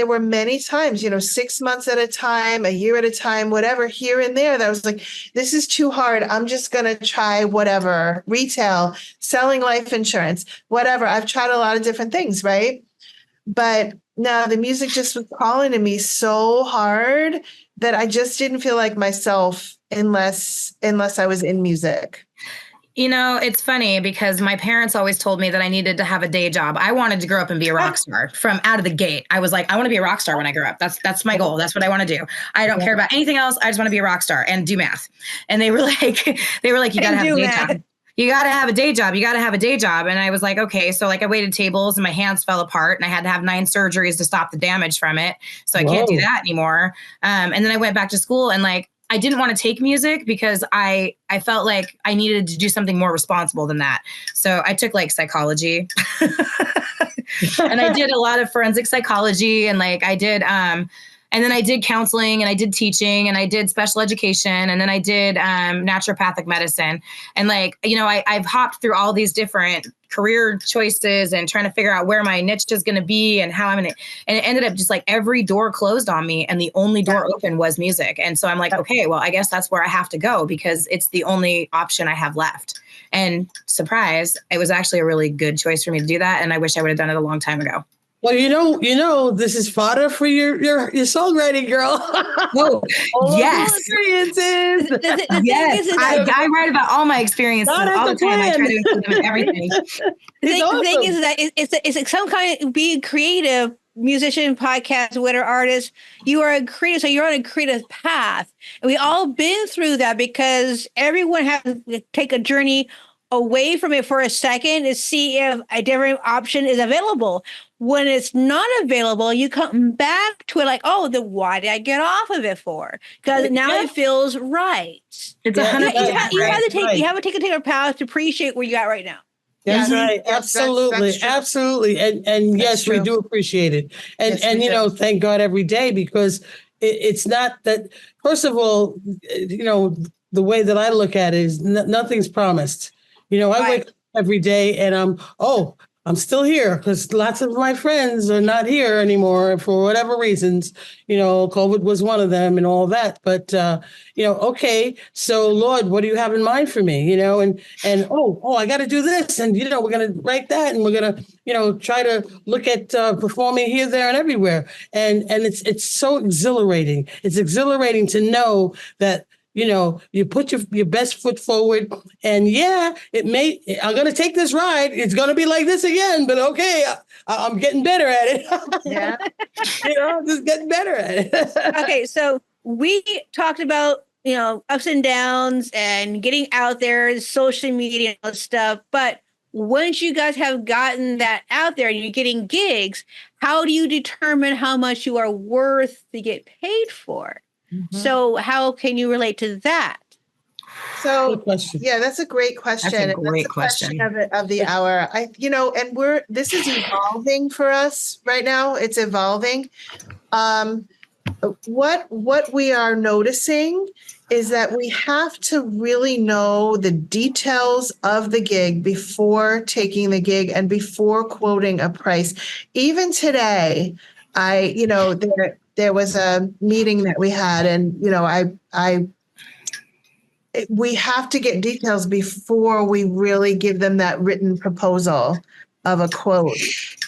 were many times, you know, 6 months at a time, a year at a time, whatever, here and there, that I was like, this is too hard. I'm just going to try whatever, retail, selling life insurance, whatever. I've tried a lot of different things, right? But no, the music just was calling to me so hard that I just didn't feel like myself unless I was in music. You know, it's funny because my parents always told me that I needed to have a day job. I wanted to grow up and be a rock star from out of the gate. I was like, I want to be a rock star when I grow up. That's my goal. That's what I want to do. I don't care about anything else. I just want to be a rock star and do math. And they were like, you got to have a day job. You got to have a day job. You got to have a day job. And I was like, okay. So like I waited tables and my hands fell apart and I had to have 9 surgeries to stop the damage from it. So I can't do that anymore. And then I went back to school and like, I didn't want to take music because I felt like I needed to do something more responsible than that. So I took like psychology and I did a lot of forensic psychology. And like I did, And then I did counseling and I did teaching and I did special education and then I did naturopathic medicine. And like, you know, I've hopped through all these different career choices and trying to figure out where my niche is going to be and how I'm going to, and it ended up just like every door closed on me and the only door open was music. And so I'm like, okay, well, I guess that's where I have to go because it's the only option I have left. And surprise, it was actually a really good choice for me to do that. And I wish I would have done it a long time ago. Well, this is fodder for your songwriting, girl. Oh, yes. Experiences. Yes. I write about all my experiences all the time. I try to include them in everything. The thing is that it's some kind of being creative, musician, podcast, whatever artist. You are a creative, so you're on a creative path. And we all been through that because everyone has to take a journey away from it for a second to see if a different option is available. When it's not available, you come back to it like, oh, then why did I get off of it for? Because now it feels right. It's 100%. You have to take a different path to appreciate where you're at right now. That's right. Absolutely. That's Absolutely. And yes, we do appreciate it. And thank God every day because it's not that, first of all, the way that I look at it is nothing's promised. I wake up every day and I'm still here because lots of my friends are not here anymore for whatever reasons. COVID was one of them and all that. But, okay, so Lord, what do you have in mind for me? And I got to do this. And, we're going to write that. And we're going to, try to look at performing here, there, and everywhere. And it's so exhilarating. It's exhilarating to know that, you put your best foot forward and I'm going to take this ride. It's going to be like this again, but okay, I'm getting better at it. Yeah. I'm just getting better at it. Okay. So we talked about, ups and downs and getting out there, social media and all that stuff. But once you guys have gotten that out there and you're getting gigs, how do you determine how much you are worth to get paid for? Mm-hmm. So how can you relate to that? So, that's a great question. That's a great question of the hour. And this is evolving for us right now. It's evolving. What we are noticing is that we have to really know the details of the gig before taking the gig and before quoting a price. Even today, there was a meeting that we had, and we have to get details before we really give them that written proposal of a quote.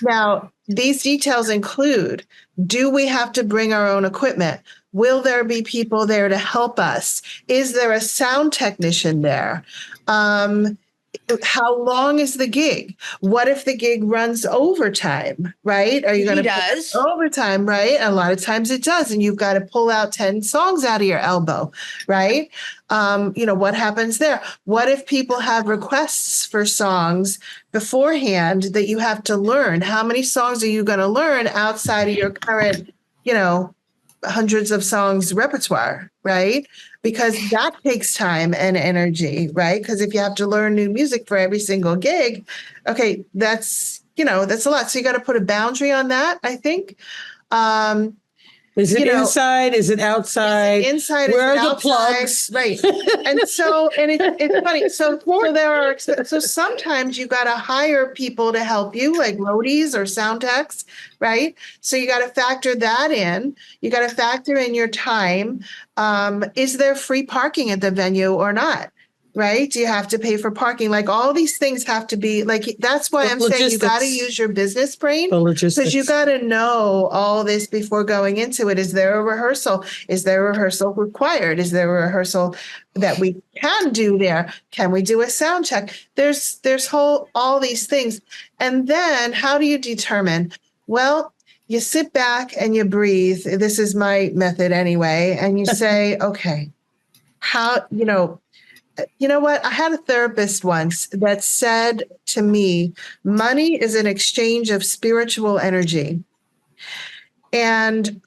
Now, these details include: do we have to bring our own equipment? Will there be people there to help us? Is there a sound technician there? How long is the gig? What if the gig runs overtime, right? Are you going to does overtime, right? A lot of times it does. And you've got to pull out 10 songs out of your elbow, right? What happens there? What if people have requests for songs beforehand that you have to learn? How many songs are you going to learn outside of your current, hundreds of songs repertoire, right? Because that takes time and energy, right? Because if you have to learn new music for every single gig, okay, that's a lot. So you got to put a boundary on that, I think. Is it inside? Is it outside? Is it inside? Where are the outside? plugs? Right. And so, it's funny. So sometimes you got to hire people to help you, like roadies or sound techs, right? So you got to factor that in. You got to factor in your time. Is there free parking at the venue or not? Right? Do you have to pay for parking? Like all these things have to be like, that's why I'm saying you got to use your business brain because you got to know all this before going into it. Is there a rehearsal? Is there a rehearsal required? Is there a rehearsal that we can do there? Can we do a sound check? There's all these things. And then how do you determine? Well, you sit back and you breathe. This is my method anyway. And you say, okay, how, you know what? I had a therapist once that said to me, money is an exchange of spiritual energy. And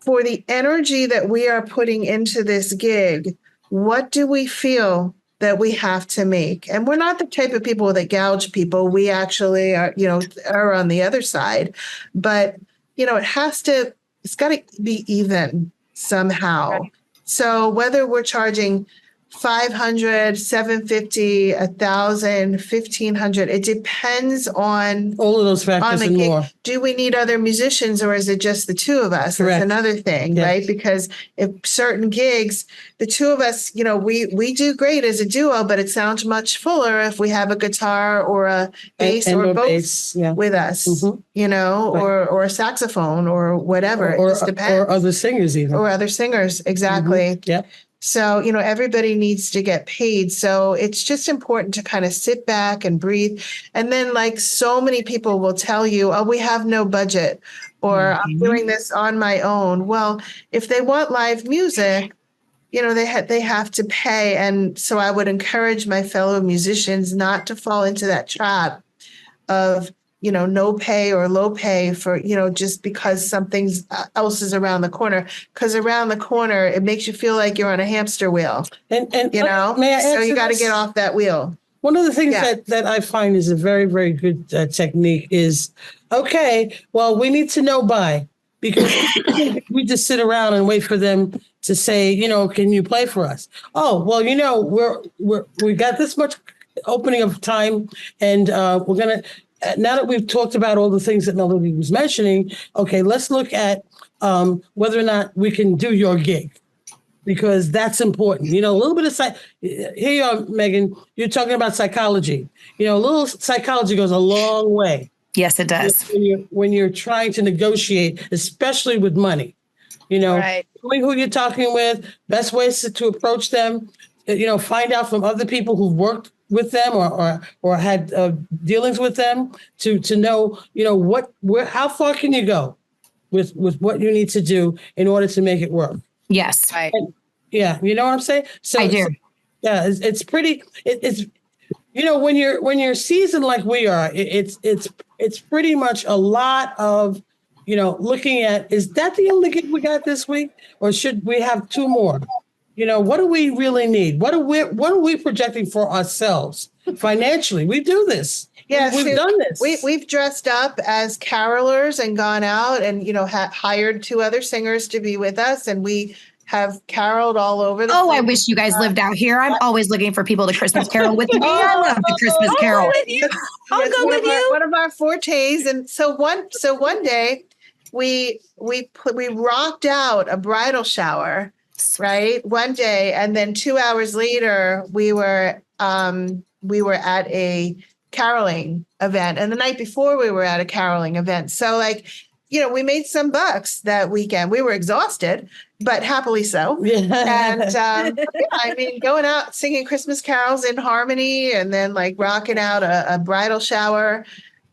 for the energy that we are putting into this gig, what do we feel that we have to make? And we're not the type of people that gouge people. We actually are on the other side. But, it has to it's got to be even somehow. Right. So whether we're charging 500, 750, 1,000, 1,500, it depends on All of those factors the and gig. more. Do we need other musicians or is it just the two of us? Correct. That's another thing, Yeah. right? Because if certain gigs, the two of us, we do great as a duo, but it sounds much fuller if we have a guitar or a bass And or both bass, yeah. with us, Mhm. Right. or a saxophone or whatever. It just depends. Or other singers even. Or other singers, exactly. Yeah. So, everybody needs to get paid. So it's just important to kind of sit back and breathe. And then, like so many people will tell you, oh, we have no budget, or I'm doing this on my own. Well, if they want live music, they have to pay. And so I would encourage my fellow musicians not to fall into that trap of no pay or low pay for, just because something else is around the corner. Because around the corner, it makes you feel like you're on a hamster wheel. And May I so you got to get off that wheel. One of the things that I find is a very, very good technique is, okay, well, we need to know by, because we just sit around and wait for them to say, can you play for us? Oh, well, we got this much opening of time, and we're going to, now that we've talked about all the things that Melody was mentioning, okay, let's look at whether or not we can do your gig, because that's important. A little bit of here you are, Meghanne, you're talking about psychology. A little psychology goes a long way. Yes, it does. When you're trying to negotiate, especially with money, Right. knowing who you're talking with, best ways to approach them, find out from other people who've worked with them or had dealings with them to know, how far can you go with what you need to do in order to make it work. Yes. Right. Yeah. You know what I'm saying? So I do. Yeah. It's pretty, it's when you're seasoned like we are, it's pretty much a lot of, looking at, is that the only gig we got this week? Or should we have two more? What do we really need? What are we projecting for ourselves financially? We do this. Yeah, we've done this. We've dressed up as carolers and gone out and, hired two other singers to be with us. And we have caroled all over the place. I wish you guys lived out here. I'm always looking for people to Christmas carol with me. I love the Christmas carol. I'll go with you. One of our fortes. And so one day we rocked out a bridal shower, right? One day. And then 2 hours later, we were at a caroling event. And the night before we were at a caroling event. So we made some bucks that weekend. We were exhausted, but happily so. And going out singing Christmas carols in harmony and then rocking out a bridal shower,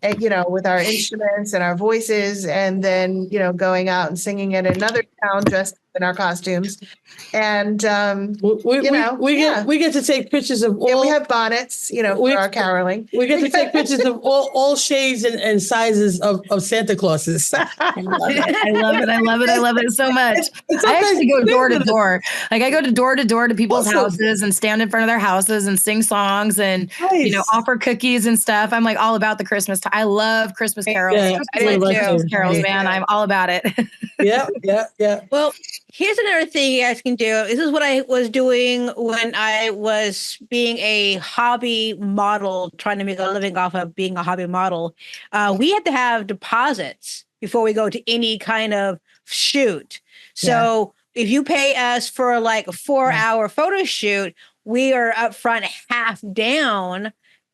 with our instruments and our voices, and then, going out and singing at another town dressed in our costumes. And, we get to take pictures of all. We have bonnets, for our caroling. We get to take pictures of all shades and sizes of Santa Clauses. I love it so much. I actually go door to door. I go door to door to people's houses and stand in front of their houses and sing songs and, offer cookies and stuff. I'm all about the Christmas time. I love Christmas carols. Yeah, I do Christmas carols, man. I'm all about it. Yeah. Well, here's another thing you guys can do. This is what I was doing when I was being a hobby model, trying to make a living off of being a hobby model. We had to have deposits before we go to any kind of shoot. So if you pay us for a 4-hour photo shoot, we are up front half down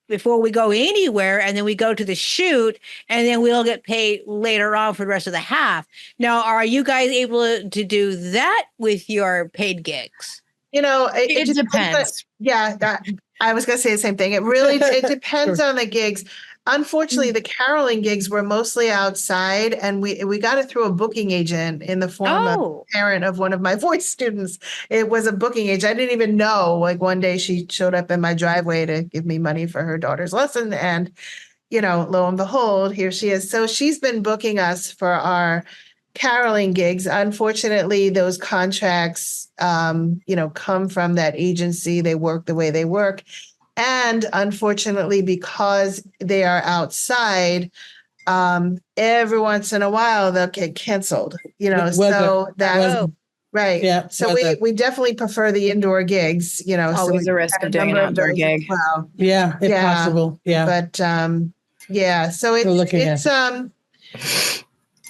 before we go anywhere, and then we go to the shoot, and then we'll get paid later on for the rest of the half. Now, are you guys able to do that with your paid gigs? It depends. I was going to say the same thing. It depends on the gigs. Unfortunately, the caroling gigs were mostly outside, and we got it through a booking agent in the form of a parent of one of my voice students. It was a booking agent. I didn't even know. One day she showed up in my driveway to give me money for her daughter's lesson, and lo and behold, here she is. So she's been booking us for our caroling gigs. Unfortunately, those contracts, come from that agency. They work the way they work. And unfortunately, because they are outside, every once in a while they'll get canceled, Weather. so that, right. Yeah. So we definitely prefer the indoor gigs, so Always we a risk have of doing an number outdoor those as gig. well. Yeah, if Yeah. possible. Yeah. But so We're looking it's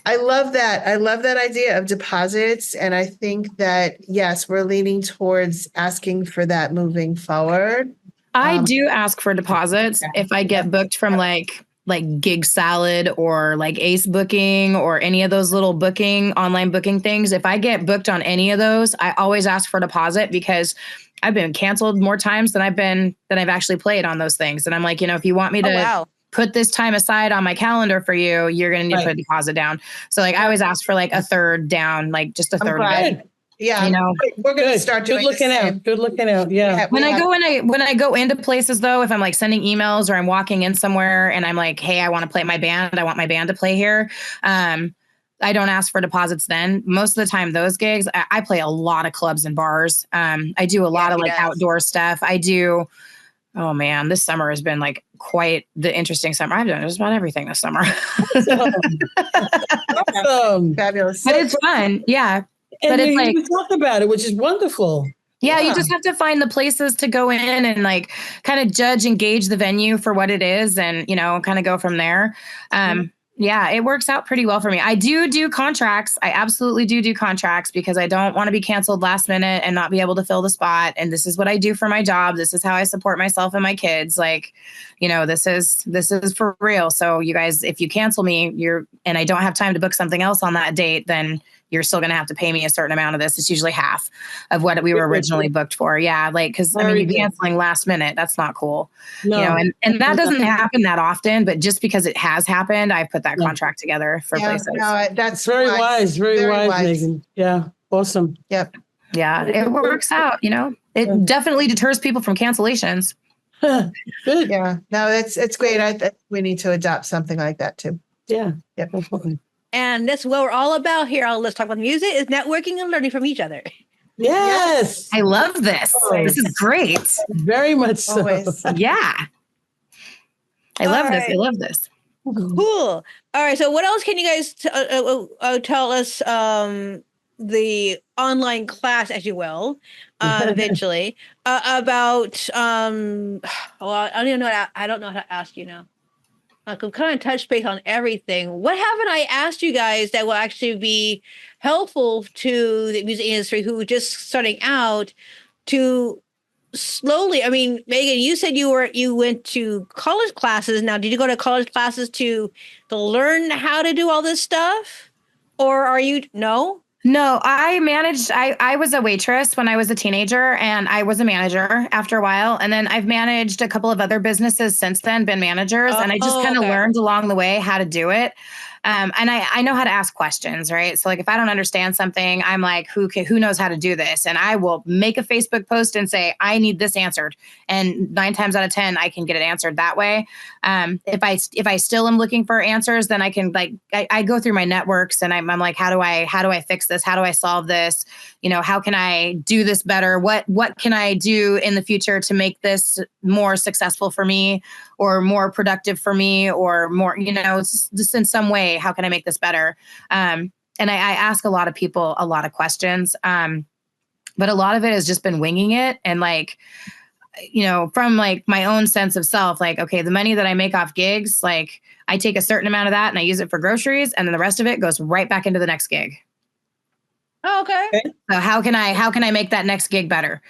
I love that. I love that idea of deposits. And I think that, yes, we're leaning towards asking for that moving forward. I do ask for deposits if I get booked from like Gig Salad or like Ace Booking or any of those little online booking things. If I get booked on any of those, I always ask for a deposit because I've been canceled more times than I've actually played on those things. And I'm like, if you want me to put this time aside on my calendar for you, you're going to need to put a deposit down. So like I always ask for like a third down, like just a third of it. Yeah. We're going to start doing Good looking out. Yeah. When I go into places though, if I'm like sending emails or I'm walking in somewhere and I'm like, hey, I want to play my band. I want my band to play here. I don't ask for deposits then. Most of the time, those gigs, I play a lot of clubs and bars. I do a lot of like outdoor stuff. I do. Oh man, this summer has been like quite the interesting summer. I've done just about everything this summer. Awesome. Fabulous. But it's fun. Yeah. And but it's like we talked about it, which is wonderful. Yeah, you just have to find the places to go in and like kind of judge and gauge the venue for what it is and, kind of go from there. Yeah, it works out pretty well for me. I do contracts. I absolutely do contracts because I don't want to be canceled last minute and not be able to fill the spot. And this is what I do for my job. This is how I support myself and my kids. Like, this is for real. So you guys, if you cancel me, and I don't have time to book something else on that date, then you're still going to have to pay me a certain amount of this. It's usually half of what we were originally booked for. Yeah. Like, cause you're canceling last minute. That's not cool. No. And that doesn't happen that often, but just because it has happened, I put that contract together for places. No, that's very wise. Very wise, Meghanne. Yeah. Awesome. Yep. Yeah. It works out, it definitely deters people from cancellations. Good. Yeah. No, it's great. I think we need to adopt something like that too. Yeah. Yep. Definitely. And that's what we're all about here on Let's Talk About Music is networking and learning from each other. Yes. I love this. This is great. Very much so. Always. Yeah. I love this. I love this. Cool. All right. So what else can you guys tell us the online class, as you will, eventually, about, well, I don't know how to ask you now. I could kind of touch base on everything. What haven't I asked you guys that will actually be helpful to the music industry who are just starting out to slowly? I mean, Meghanne, you said you went to college classes. Now, did you go to college classes to learn how to do all this stuff? Or are you, no? No, I was a waitress when I was a teenager and I was a manager after a while. And then I've managed a couple of other businesses since then, been managers. And I just kind of learned along the way how to do it. And I know how to ask questions, right? So like if I don't understand something, I'm like, who knows how to do this? And I will make a Facebook post and say, I need this answered. And 9 times out of 10, I can get it answered that way. If I still am looking for answers, then I can I go through my networks and I'm like, how do I fix this? How do I solve this? How can I do this better? What can I do in the future to make this more successful for me or more productive for me or more, just in some way, how can I make this better? And I ask a lot of people a lot of questions. But a lot of it has just been winging it. And from like my own sense of self, like, okay, the money that I make off gigs, like I take a certain amount of that and I use it for groceries. And then the rest of it goes right back into the next gig. Oh, okay. So how can I make that next gig better?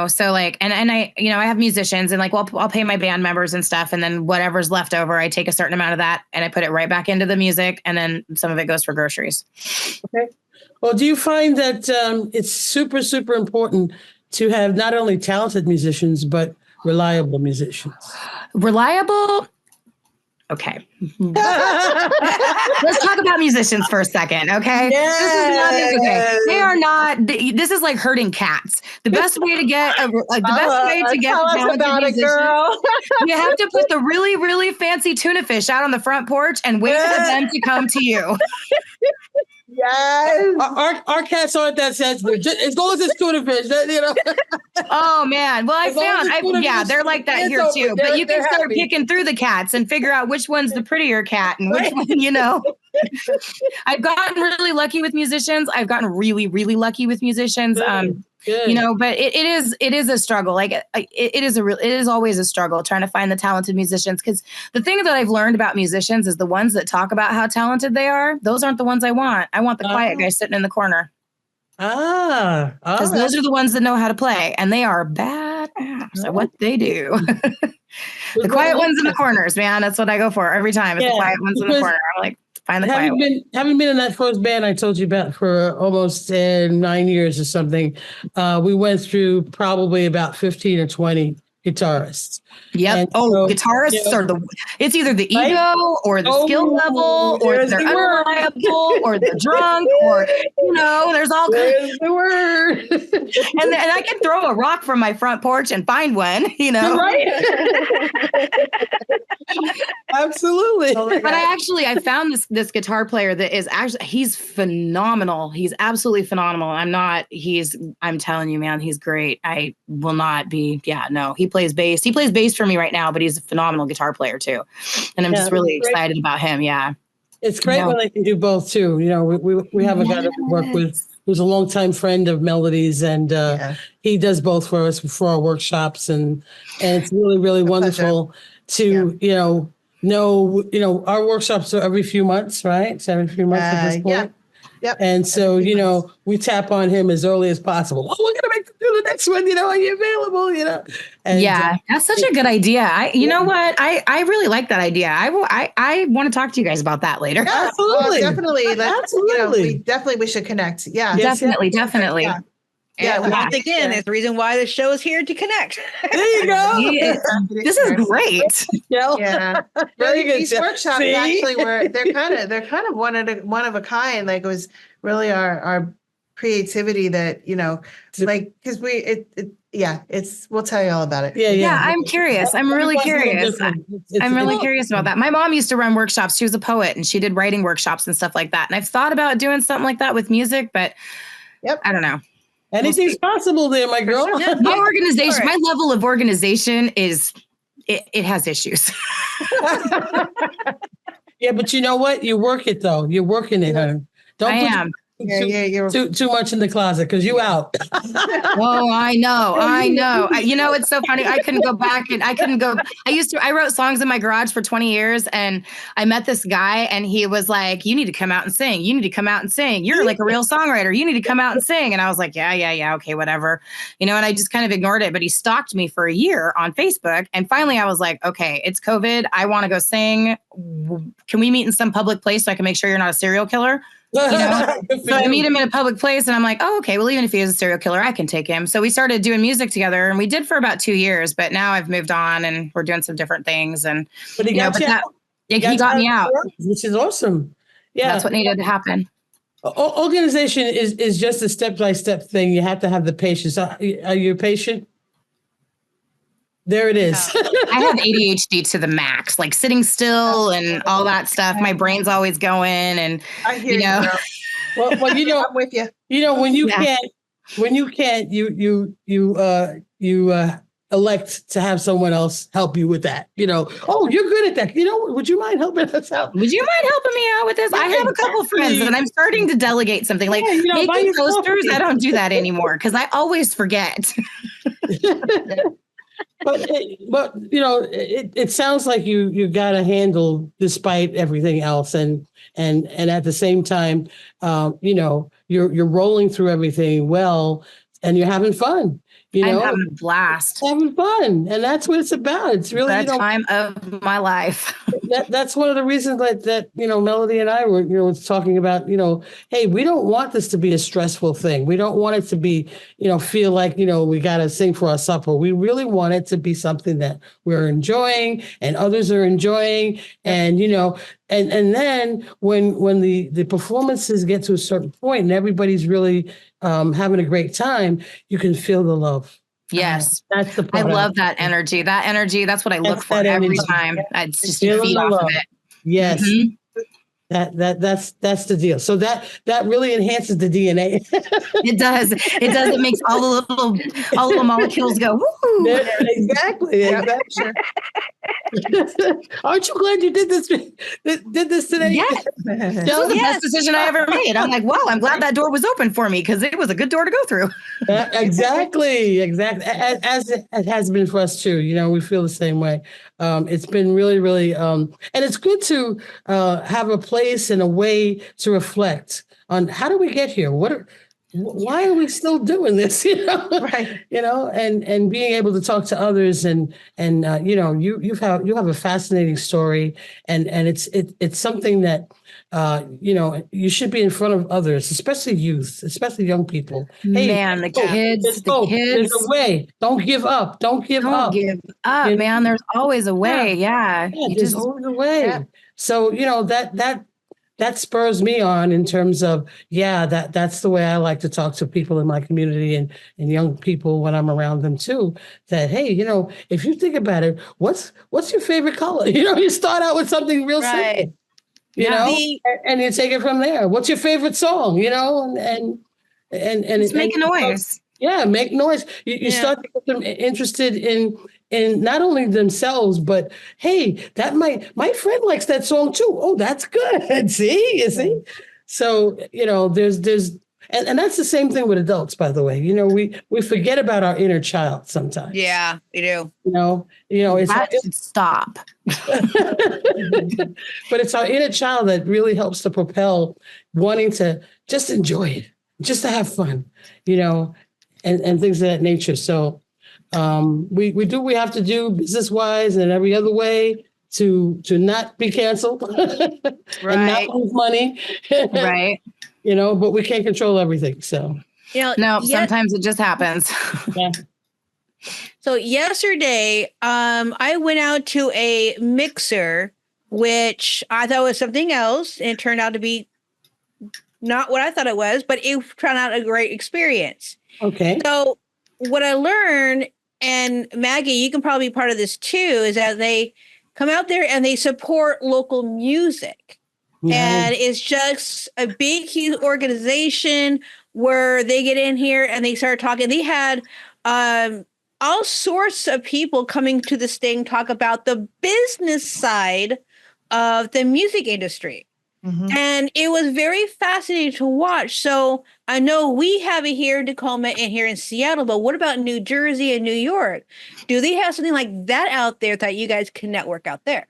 So like, and I, I have musicians and like, well, I'll pay my band members and stuff. And then whatever's left over, I take a certain amount of that and I put it right back into the music. And then some of it goes for groceries. Okay. Well, do you find that it's super, super important to have not only talented musicians, but reliable musicians? Reliable. Okay. Let's talk about musicians for a second. Okay. Yes. They are not, this is like herding cats. The best way to get talented musicians, you have to put the really, really fancy tuna fish out on the front porch and wait for them to come to you. Yes. Our cats aren't that sensitive. As long as it's tuna fish, Oh man. Well, As long as it's one of yeah, those they're like that hands here open, too. But you can they're start happy. picking through the cats and figure out which one's the prettier cat and which one, you know. I've gotten really lucky with musicians. I've gotten really, really lucky with musicians. Good. You know, but it is a struggle. Like it is always a struggle trying to find the talented musicians. Because the thing that I've learned about musicians is the ones that talk about how talented they are. Those aren't the ones I want. I want the quiet guy sitting in the corner. Because those are the ones that know how to play, and they are bad at what they do. The quiet ones in the corners, man. That's what I go for every time. It's the quiet ones in the corner. I'm like, find the quiet ones. Having been in that first band I told you about for almost 9 years or something, we went through probably about 15 or 20 guitarists. Yep. Guitarists are it's either the ego or the skill level or they're unreliable or they're drunk or, you know, there's all kinds. The word. And I can throw a rock from my front porch and find one, you know. Right. Absolutely. But I found this guitar player that is actually, he's phenomenal. He's absolutely phenomenal. I'm telling you, man, he's great. I will not be, he plays bass. He plays bass for me right now, but he's a phenomenal guitar player too. And I'm just really excited about him. Yeah. It's great when they can do both too. You know, we have a guy that we work with who's a longtime friend of Melody's, and he does both for us for our workshops, and it's really, really wonderful to, know, our workshops are every few months, right? So every few months at this point. Yep. And so, we tap on him as early as possible. Well, we're going to make them do the next one, are you available, And, that's such a good idea. You know what? I really like that idea. I want to talk to you guys about that later. Yeah, absolutely. Definitely. Absolutely. We should connect. Yeah. Yes, definitely. Once again, it's the reason why the show is here to connect. There you go. This is great. Yeah. Very good. These workshops actually they're kind of one of a kind. Like it was really our creativity that, because we'll tell you all about it. Yeah, I'm curious. I'm really curious. I'm really curious about that. My mom used to run workshops. She was a poet and she did writing workshops and stuff like that. And I've thought about doing something like that with music, but I don't know. Anything's possible there, my girl. My organization, my level of organization is, it has issues. Yeah, but you know what? You work it though. You're working it, honey. Don't put too much in the closet because you out. Oh, I know. It's so funny. I wrote songs in my garage for 20 years and I met this guy and he was like, you need to come out and sing. You need to come out and sing. You're like a real songwriter. You need to come out and sing. And I was like, yeah. Okay, whatever. And I just kind of ignored it, but he stalked me for a year on Facebook. And finally I was like, okay, it's COVID. I want to go sing. Can we meet in some public place so I can make sure you're not a serial killer? So I meet him in a public place and I'm like, oh, okay, well, even if he is a serial killer, I can take him. So we started doing music together and we did for about 2 years, but now I've moved on and we're doing some different things. And he got me out, which is awesome. Yeah, that's what needed to happen. Organization is just a step-by-step thing. You have to have the patience. Are you patient? There it is. I have ADHD to the max, like sitting still and all that stuff. My brain's always going, and I hear you. Well, I'm with you. When you can't, you elect to have someone else help you with that. Oh, you're good at that. Would you mind helping us out? Would you mind helping me out with this? I have a couple friends, and I'm starting to delegate something like making posters. I don't do that anymore because I always forget. But it sounds like you got a handle despite everything else, and at the same time, you're rolling through everything well, and you're having fun. I'm having a blast, having fun, and that's what it's about. It's really the time of my life. That's one of the reasons that Melody and I were talking about. Hey, we don't want this to be a stressful thing. We don't want it to be feel like we got to sing for our supper. We really want it to be something that we're enjoying and others are enjoying, and and then when the performances get to a certain point and everybody's really having a great time, you can feel the love. Yes. That's the part. I love that energy. That's what I look for every time. I just feed off of it. Yes. Mm-hmm. That's the deal. So that really enhances the DNA. It does. It does. It makes all the little molecules go, woo. Yeah, exactly. Exactly. Aren't you glad you did this today? Yes. This was the best decision I ever made. I'm like, wow, I'm glad that door was open for me because it was a good door to go through. Exactly. As it has been for us too. We feel the same way. It's been really, really, and it's good to have a place and a way to reflect on how do we get here? Why are we still doing this? Right. And being able to talk to others and you have a fascinating story and it's something that you should be in front of others, especially youth, especially young people. Hey, Man, the kids. There's a way. Don't give up. Don't give up. Don't give up, man. There's always a way. Yeah. There's always a way. Yeah. So that spurs me on in terms of, that's the way I like to talk to people in my community and young people when I'm around them too, that, hey, if you think about it, what's your favorite color? You start out with something real simple, and you take it from there. What's your favorite song? And just make a noise. Make noise. You start to get them interested in not only themselves, but hey, that my friend likes that song too. Oh, that's good. See, you see. So there's and that's the same thing with adults, by the way. We forget about our inner child sometimes. Yeah, we do. It stop. But it's our inner child that really helps to propel wanting to just enjoy it, just to have fun, and things of that nature. So we do what we have to do business wise and every other way to not be canceled and not lose money. Right. But we can't control everything. So sometimes it just happens. Yeah. So yesterday, I went out to a mixer, which I thought was something else, and it turned out to be not what I thought it was, but it turned out a great experience. Okay. So what I learned, and Maggie, you can probably be part of this too, is that they come out there and they support local music. Yeah. And it's just a big, huge organization where they get in here and they start talking. They had all sorts of people coming to this thing, talk about the business side of the music industry. Mm-hmm. And it was very fascinating to watch. So I know we have it here in Tacoma and here in Seattle, but what about New Jersey and New York? Do they have something like that out there that you guys can network out there?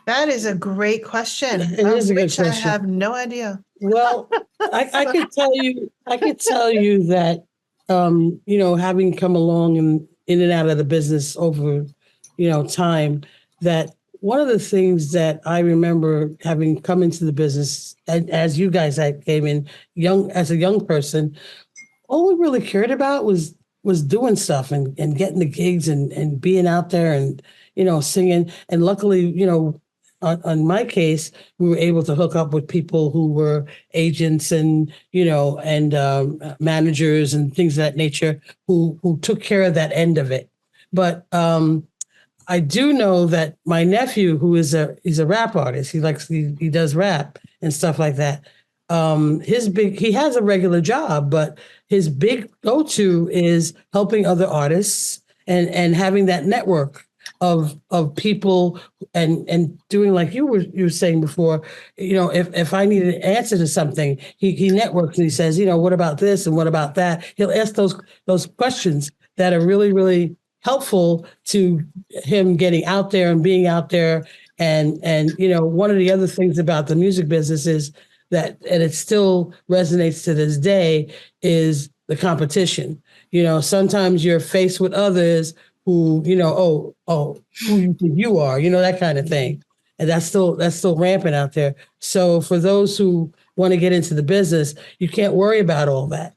That is a great question. It is a good question. I have no idea. Well, I could tell you that, having come along and in and out of the business over, time, that one of the things that I remember having come into the business, and as you guys came in as a young person, all we really cared about was doing stuff and getting the gigs and being out there and, singing. And luckily, on my case, we were able to hook up with people who were agents and, managers and things of that nature who took care of that end of it. But I do know that my nephew, who he's a rap artist, he does rap and stuff like that. He has a regular job, but his big go-to is helping other artists and having that network of people and doing like you were saying before, if I need an answer to something, he networks and he says, what about this and what about that? He'll ask those questions that are really, really helpful to him getting out there and being out there. And one of the other things about the music business is that, and it still resonates to this day, is the competition. Sometimes you're faced with others who, who you think you are, that kind of thing. And that's still rampant out there. So for those who want to get into the business, you can't worry about all that.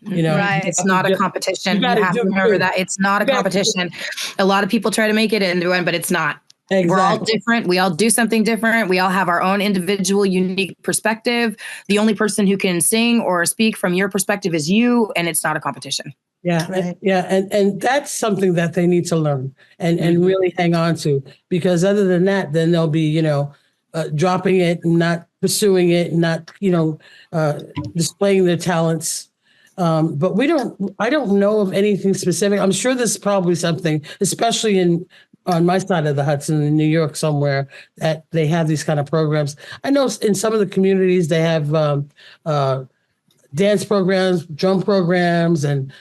Right. It's not a competition. You have to remember that it's not a competition. A lot of people try to make it into one, but it's not. Exactly. We're all different. We all do something different. We all have our own individual, unique perspective. The only person who can sing or speak from your perspective is you, and it's not a competition. Yeah. Right. Yeah. And that's something that they need to learn and really hang on to, because other than that, then they'll be, dropping it and not pursuing it and not, displaying their talents. But I don't know of anything specific. I'm sure there's probably something, especially on my side of the Hudson in New York somewhere, that they have these kind of programs. I know in some of the communities they have dance programs, drum programs, and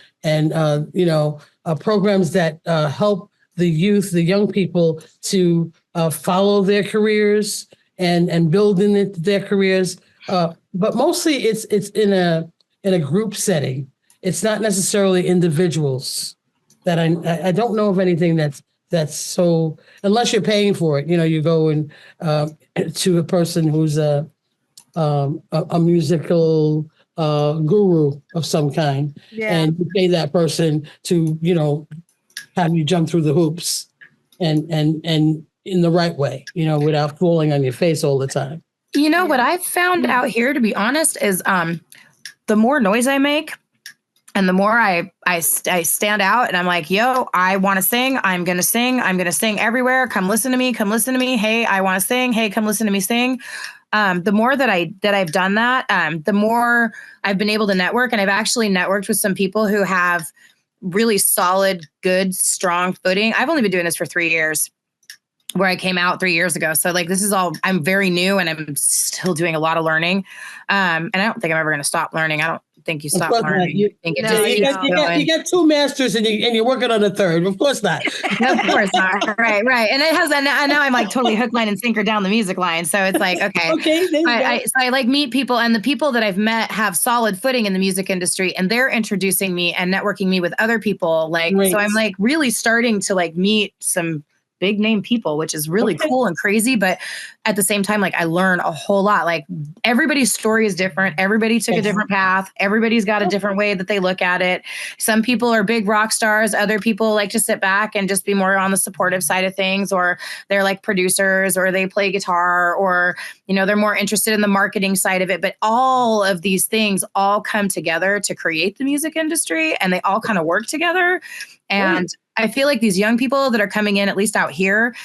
programs that help the youth, the young people, to follow their careers and build in their careers. But mostly it's in a group setting. It's not necessarily individuals. That I don't know of anything that's so, unless you're paying for it. You go and to a person who's a musical guru of some kind, and you pay that person to have you jump through the hoops and in the right way, without falling on your face all the time. What I've found out here, to be honest, is the more noise I make and the more I stand out and I'm like, yo, I want to sing. I'm going to sing. I'm going to sing everywhere. Come listen to me. Come listen to me. Hey, I want to sing. Hey, come listen to me sing. The more that I've done that, the more I've been able to network. And I've actually networked with some people who have really solid, good, strong footing. I've only been doing this for 3 years, where I came out 3 years ago. So this is all, I'm very new and I'm still doing a lot of learning. And I don't think I'm ever going to stop learning. I don't think you stop learning. You got 2 masters and you're working on a 3rd. Of course not. Of course not. Right. And it has, and now I'm like totally hook, line, and sinker down the music line. So it's like, okay. I meet people, and the people that I've met have solid footing in the music industry, and they're introducing me and networking me with other people. Great. So I'm really starting to meet some big name people, which is really cool and crazy. But at the same time, I learn a whole lot. Everybody's story is different. Everybody took a different path. Everybody's got a different way that they look at it. Some people are big rock stars. Other people like to sit back and just be more on the supportive side of things, or they're producers, or they play guitar, or, they're more interested in the marketing side of it. But all of these things all come together to create the music industry, and they all kind of work together. And I feel like these young people that are coming in, at least out here,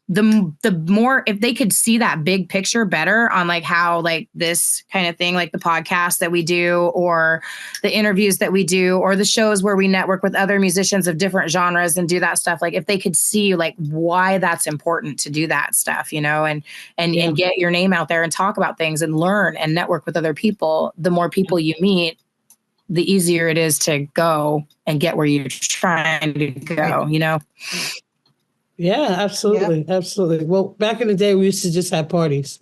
the more, if they could see that big picture better on how this kind of thing, the podcast that we do, or the interviews that we do, or the shows where we network with other musicians of different genres and do that stuff. If they could see why that's important to do that stuff, and get your name out there and talk about things and learn and network with other people, the more people you meet, the easier it is to go and get where you're trying to go, Yeah, absolutely. Yeah. Absolutely. Well, back in the day, we used to just have parties.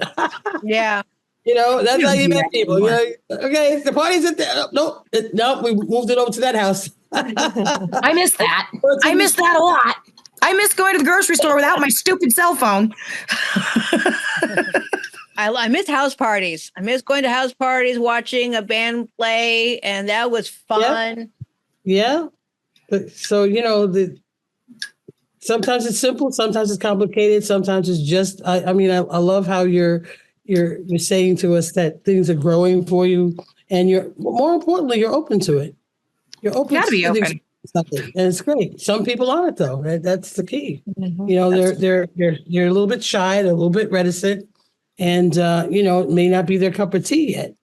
Yeah. That's how you met people. Okay, the party's at the, nope, we moved it over to that house. I miss that. I miss that a lot. I miss going to the grocery store without my stupid cell phone. I miss house parties. I miss going to house parties, watching a band play, and that was fun. Yeah. So, sometimes it's simple, sometimes it's complicated, sometimes it's just, I love how you're saying to us that things are growing for you, and more importantly, you're open to it. You're open to be open. Something, and it's great. Some people aren't, though. That's the key. Mm-hmm. They're a little bit shy, they're a little bit reticent, and it may not be their cup of tea yet,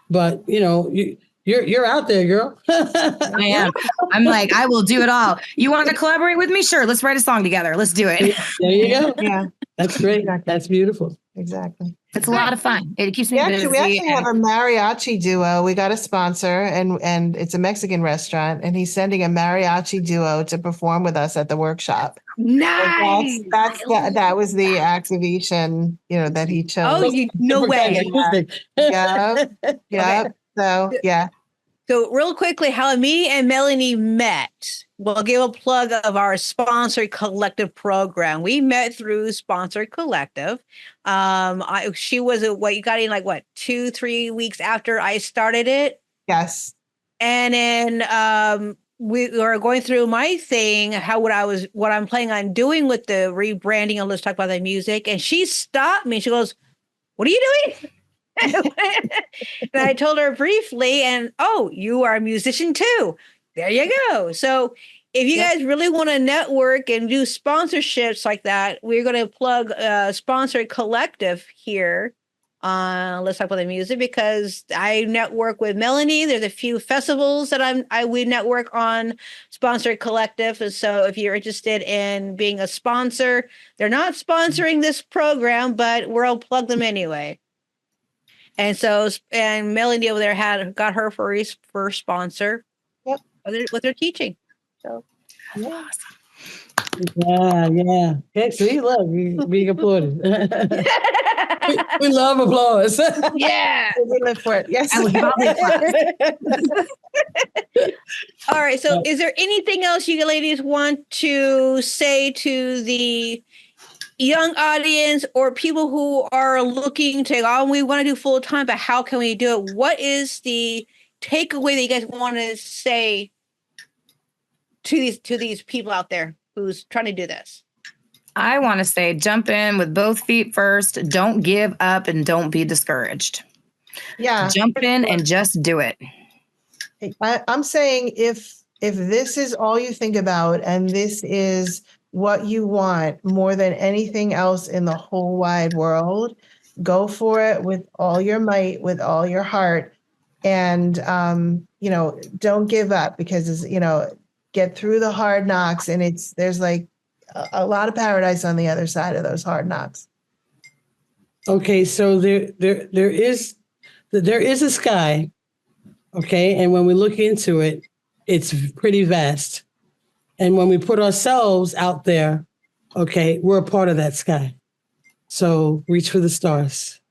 but you're out there, girl. I am. I'm I will do it all. You want to collaborate with me? Sure. Let's write a song together. Let's do it. There you go. Yeah. That's great. Exactly. That's beautiful. Exactly. It's a lot of fun. It keeps me busy. We actually have a mariachi duo. We got a sponsor, and it's a Mexican restaurant, and he's sending a mariachi duo to perform with us at the workshop. Nice. That was the activation, that he chose. Oh, no way. Yeah. So, yeah. So real quickly, how me and Melanie met. We'll give a plug of our Sponsored Collective program. We met through Sponsored Collective. She was you got in 2-3 weeks after I started it. Yes. And then we were going through my thing, what I'm planning on doing with the rebranding of Let's Talk About the Music. And she stopped me. She goes, "What are you doing?" And I told her briefly, and you are a musician too. There you go. So If you guys really want to network and do sponsorships like that, we're going to plug Sponsored Collective here. Let's talk about the music, because I network with Melanie. There's a few festivals that we network on Sponsored Collective. And so if you're interested in being a sponsor, they're not sponsoring this program, but we'll plug them anyway. And so, and Melanie over there got her first sponsor. Yep. With her teaching. So, Yeah. Okay, see, look, we being applauded. we love applause. yeah. We live for it. Yes. All right. So, is there anything else you ladies want to say to the young audience or people who are looking to, we want to do full time, but how can we do it? What is the takeaway that you guys want to say to these people out there who's trying to do this? I want to say, jump in with both feet first. Don't give up and don't be discouraged. Yeah. Jump in and just do it. I'm saying if this is all you think about and this is what you want more than anything else in the whole wide world, go for it with all your might, with all your heart. And, don't give up, because, get through the hard knocks, and there's like a lot of paradise on the other side of those hard knocks. Okay, so there is a sky, okay, and when we look into it, it's pretty vast. And when we put ourselves out there, okay, we're a part of that sky. So reach for the stars.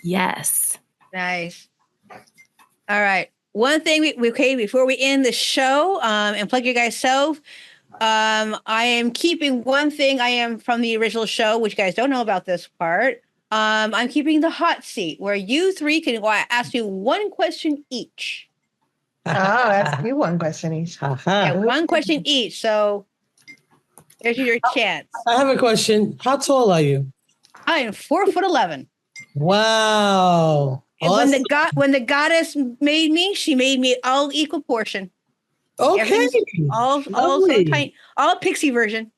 Yes. Nice. All right. One thing before we end the show, and plug your guys' self, I am keeping one thing I am from the original show, which you guys don't know about this part. I'm keeping the hot seat where you three can ask you one question each. Oh, ask me one question each. Yeah, one question each. So there's your chance. I have a question. How tall are you? I am 4'11". Wow. And Awesome. when the goddess made me, she made me all equal portion. Okay. All so tiny, all pixie version.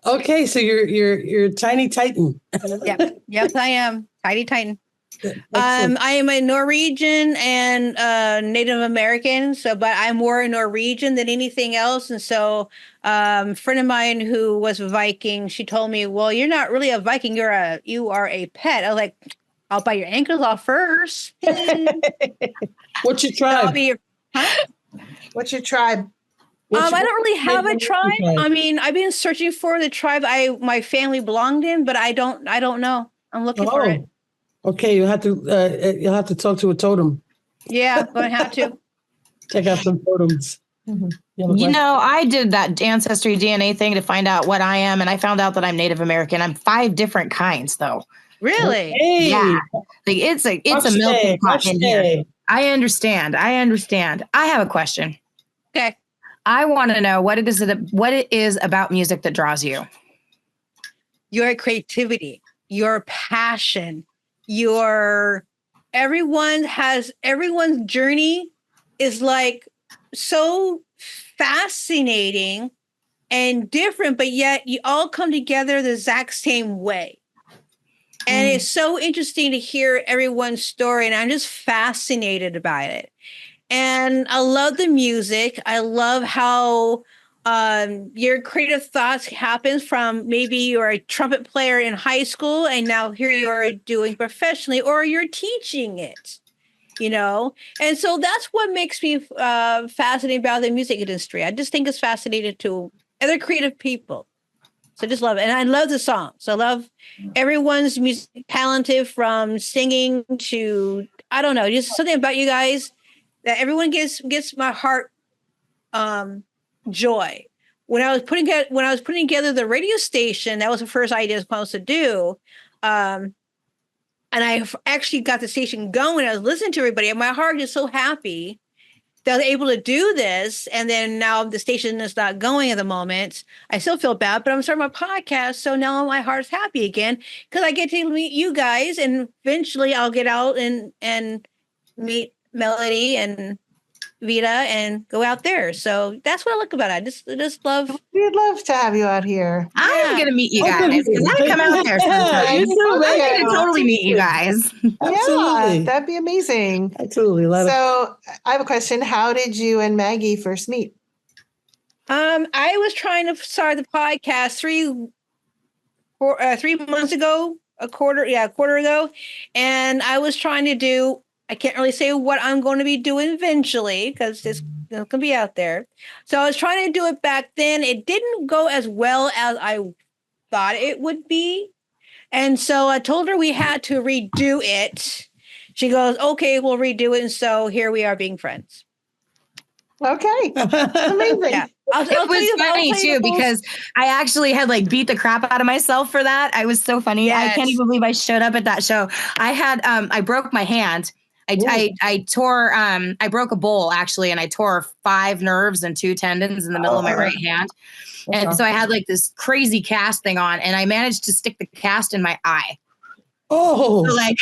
Okay, so you're tiny titan. Yep. Yes, I am. Tiny titan. Excellent. I am a Norwegian and Native American, but I'm more Norwegian than anything else. And so a friend of mine who was a Viking, she told me, well, you're not really a Viking, you are a pet. I was like, I'll bite your ankles off first. What's your tribe? What's your tribe? I don't really have a tribe. I mean, I've been searching for the tribe my family belonged in, but I don't know. I'm looking for it. Okay, you'll have to talk to a totem. Yeah, I'm gonna have to. Check out some totems. Mm-hmm. I did that ancestry DNA thing to find out what I am, and I found out that I'm Native American. I'm 5 different kinds, though. Really? Okay. Yeah. Like it's a melting pot in here. I understand. I have a question. Okay. I want to know what it is about music that draws you. Your creativity, your passion, everyone's journey is like so fascinating and different, but yet you all come together the exact same way. And it's so interesting to hear everyone's story, and I'm just fascinated by it. And I love the music. I love how your creative thoughts happens from maybe you're a trumpet player in high school, and now here you're doing professionally, or you're teaching it, And so that's what makes me fascinated about the music industry. I just think it's fascinating to other creative people. So I just love it. And I love the songs. I love everyone's music, talented from singing to, I don't know, just something about you guys that everyone gets my heart joy. When I was putting together the radio station, that was the first idea I was supposed to do. And I actually got the station going. I was listening to everybody, and my heart is so happy that I was able to do this. And then now the station is not going at the moment. I still feel bad, but I'm starting my podcast. So now my heart's happy again because I get to meet you guys, and eventually I'll get out and meet Melody and Vita and go out there. So that's what I like about it. I just love. We'd love to have you out here. I'm gonna meet you Both of guys you. because I come out there Yeah, you sometimes. too, I'm man. gonna totally meet you guys. Absolutely. Yeah, that'd be amazing. Absolutely. So I have a question. How did you and Maggie first meet? I was trying to start the podcast 3 months ago, a quarter ago, and I was trying to do. I can't really say what I'm going to be doing eventually because it's going to be out there. So I was trying to do it back then. It didn't go as well as I thought it would be, and so I told her we had to redo it. She goes, "Okay, we'll redo it." And so here we are, being friends. Okay, amazing. Yeah. It was funny too because I actually had like beat the crap out of myself for that. I was so funny. I can't even believe I showed up at that show. I had I broke my hand. I tore I broke a bowl actually, and I tore 5 nerves and 2 tendons in the middle of my right hand. And so I had like this crazy cast thing on, and I managed to stick the cast in my eye. Oh, So like,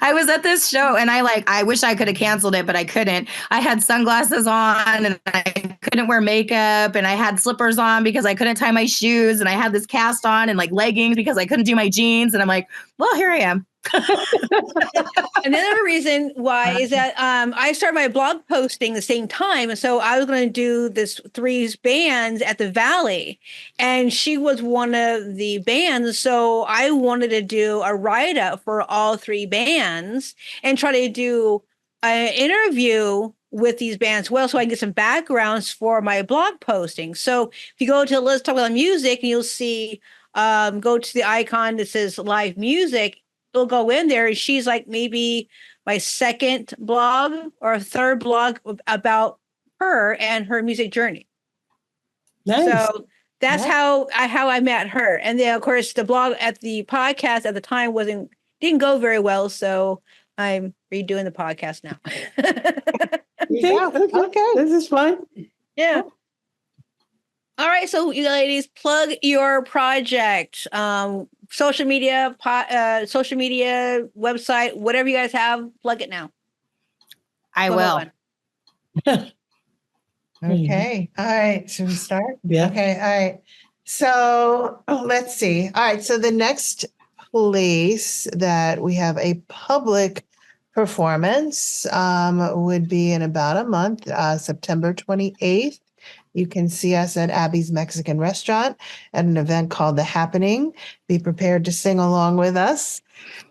I was at this show and I wish I could have canceled it, but I couldn't. I had sunglasses on and I couldn't wear makeup, and I had slippers on because I couldn't tie my shoes, and I had this cast on and like leggings because I couldn't do my jeans. And I'm like, well, here I am. Another reason why is that I started my blog posting the same time. And so I was going to do this 3 bands at the Valley, and she was one of the bands. So I wanted to do a write-up for all 3 bands and try to do an interview with these bands well, so I can get some backgrounds for my blog posting. So if you go to Let's Talk About Music, and you'll see, go to the icon that says live music, it'll go in there, and she's like maybe my 2nd blog or 3rd blog about her and her music journey. nice. So that's how I met her. And then of course the blog at the podcast at the time didn't go very well, so I'm redoing the podcast now. Okay. This is fine. Yeah. All right, so you ladies, plug your project, social media, website, whatever you guys have, plug it now. I will. Okay. All right. Should we start? Yeah. Okay. All right. So let's see. All right. So the next place that we have a public performance would be in about a month, September 28th. You can see us at Abby's Mexican Restaurant at an event called The Happening. Be prepared to sing along with us.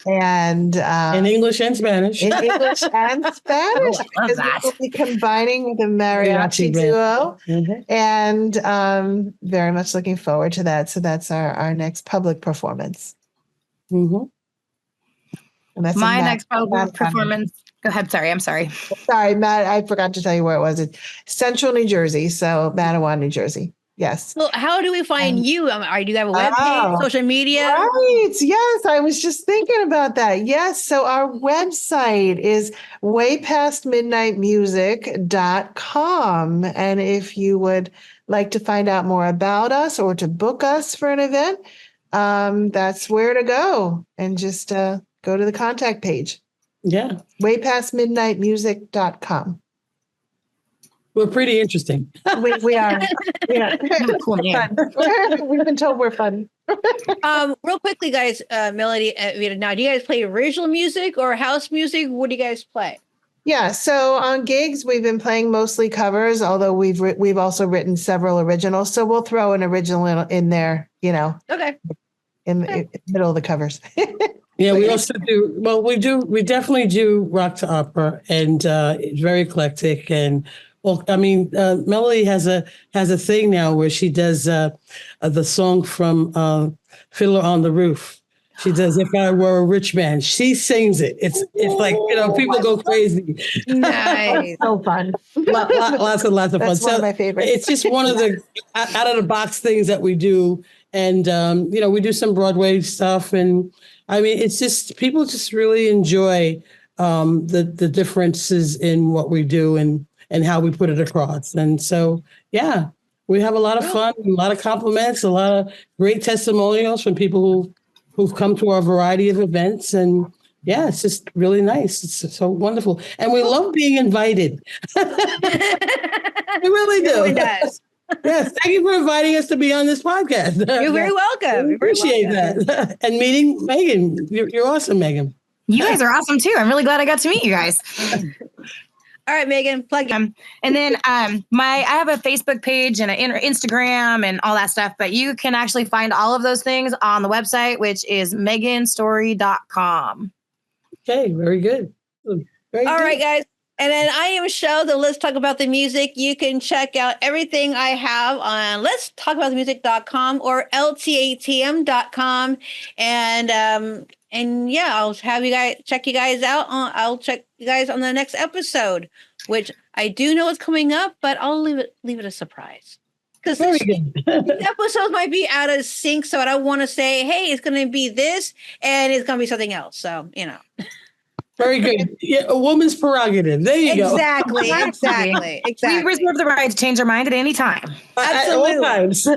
And In English and Spanish. in English and Spanish, Oh, I love because that. we'll be combining with a mariachi Mariachi band. duo. Mhm. And very much looking forward to that. So that's our next public performance. Mhm. And that's My in next public Matt- performance. Go ahead. Sorry. I'm sorry. Sorry, Matt, I forgot to tell you where it was. It's Central New Jersey. So Mattawa, New Jersey. Yes. So how do we find you? Do you have a webpage, Oh, social media? Right. Yes. I was just thinking about that. Yes. So our website is waypastmidnightmusic.com. And if you would like to find out more about us or to book us for an event, that's where to go. And just go to the contact page. Yeah. Waypastmidnightmusic.com. We're pretty interesting. We are. Yeah. Cool name. Fun. We've been told we're fun. Real quickly, guys, Melody, now, do you guys play original music or house music? What do you guys play? Yeah. So on gigs, we've been playing mostly covers, although we've also written several originals. So we'll throw an original in there, Okay. in the middle of the covers. Yeah, we also do. Well, we definitely do rock to opera, and it's very eclectic. And well, I mean, Melody has a thing now where she does the song from Fiddler on the Roof. She does "If I Were a Rich Man." She sings it. It's like people go crazy. Nice. So fun. Lots and lots of fun. That's one of my favorites. It's just one of the out of the box things that we do, and we do some Broadway stuff, and I mean, it's just people just really enjoy the differences in what we do and how we put it across. And so, yeah, we have a lot of fun, a lot of compliments, a lot of great testimonials from people who've come to our variety of events. And yeah, it's just really nice. It's so wonderful. And we love being invited. We really do. It really does. Yes, thank you for inviting us to be on this podcast. You're very welcome. We You're very appreciate welcome. that. And meeting Meghanne. You're awesome, Meghanne. You guys are awesome too. I'm really glad I got to meet you guys. All right, Meghanne, plug in. And then I have a Facebook page and an Instagram and all that stuff, but you can actually find all of those things on the website, which is meghannestorey.com. Okay, very good. Very All good. right, guys. And then I am Michelle, the Let's Talk About the Music. You can check out everything I have on Let's Talk About the Music.com or LTATM.com. And yeah, I'll have you guys check you guys out. I'll check you guys on the next episode, which I do know is coming up, but I'll leave it a surprise. Because Very good. these episodes might be out of sync, so I don't want to say, hey, it's going to be this and it's going to be something else. So, you know. Very good. Yeah, a woman's prerogative. There you go. Exactly. We reserve the right to change our mind at any time. At all times. All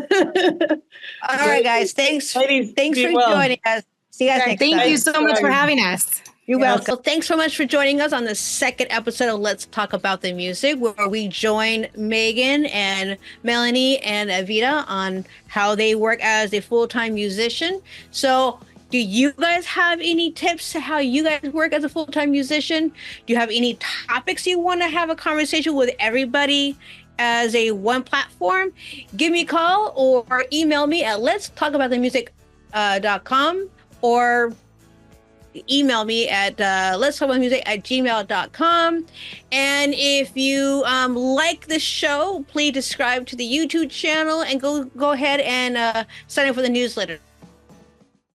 right, guys. Thanks. Ladies, Thanks be for well. joining us. See you guys next time. Thank you so much for having us. You're Yes. welcome. Well, thanks so much for joining us on the second episode of Let's Talk About the Music, where we join Meghanne and Melanie and Evita on how they work as a full-time musician. So do you guys have any tips to how you guys work as a full-time musician? Do you have any topics you want to have a conversation with everybody as a one platform? Give me a call or email me at letstalkaboutthemusic.com or email me at letstalkaboutthemusic@gmail.com. And if you like the show, please subscribe to the YouTube channel and go ahead and sign up for the newsletter.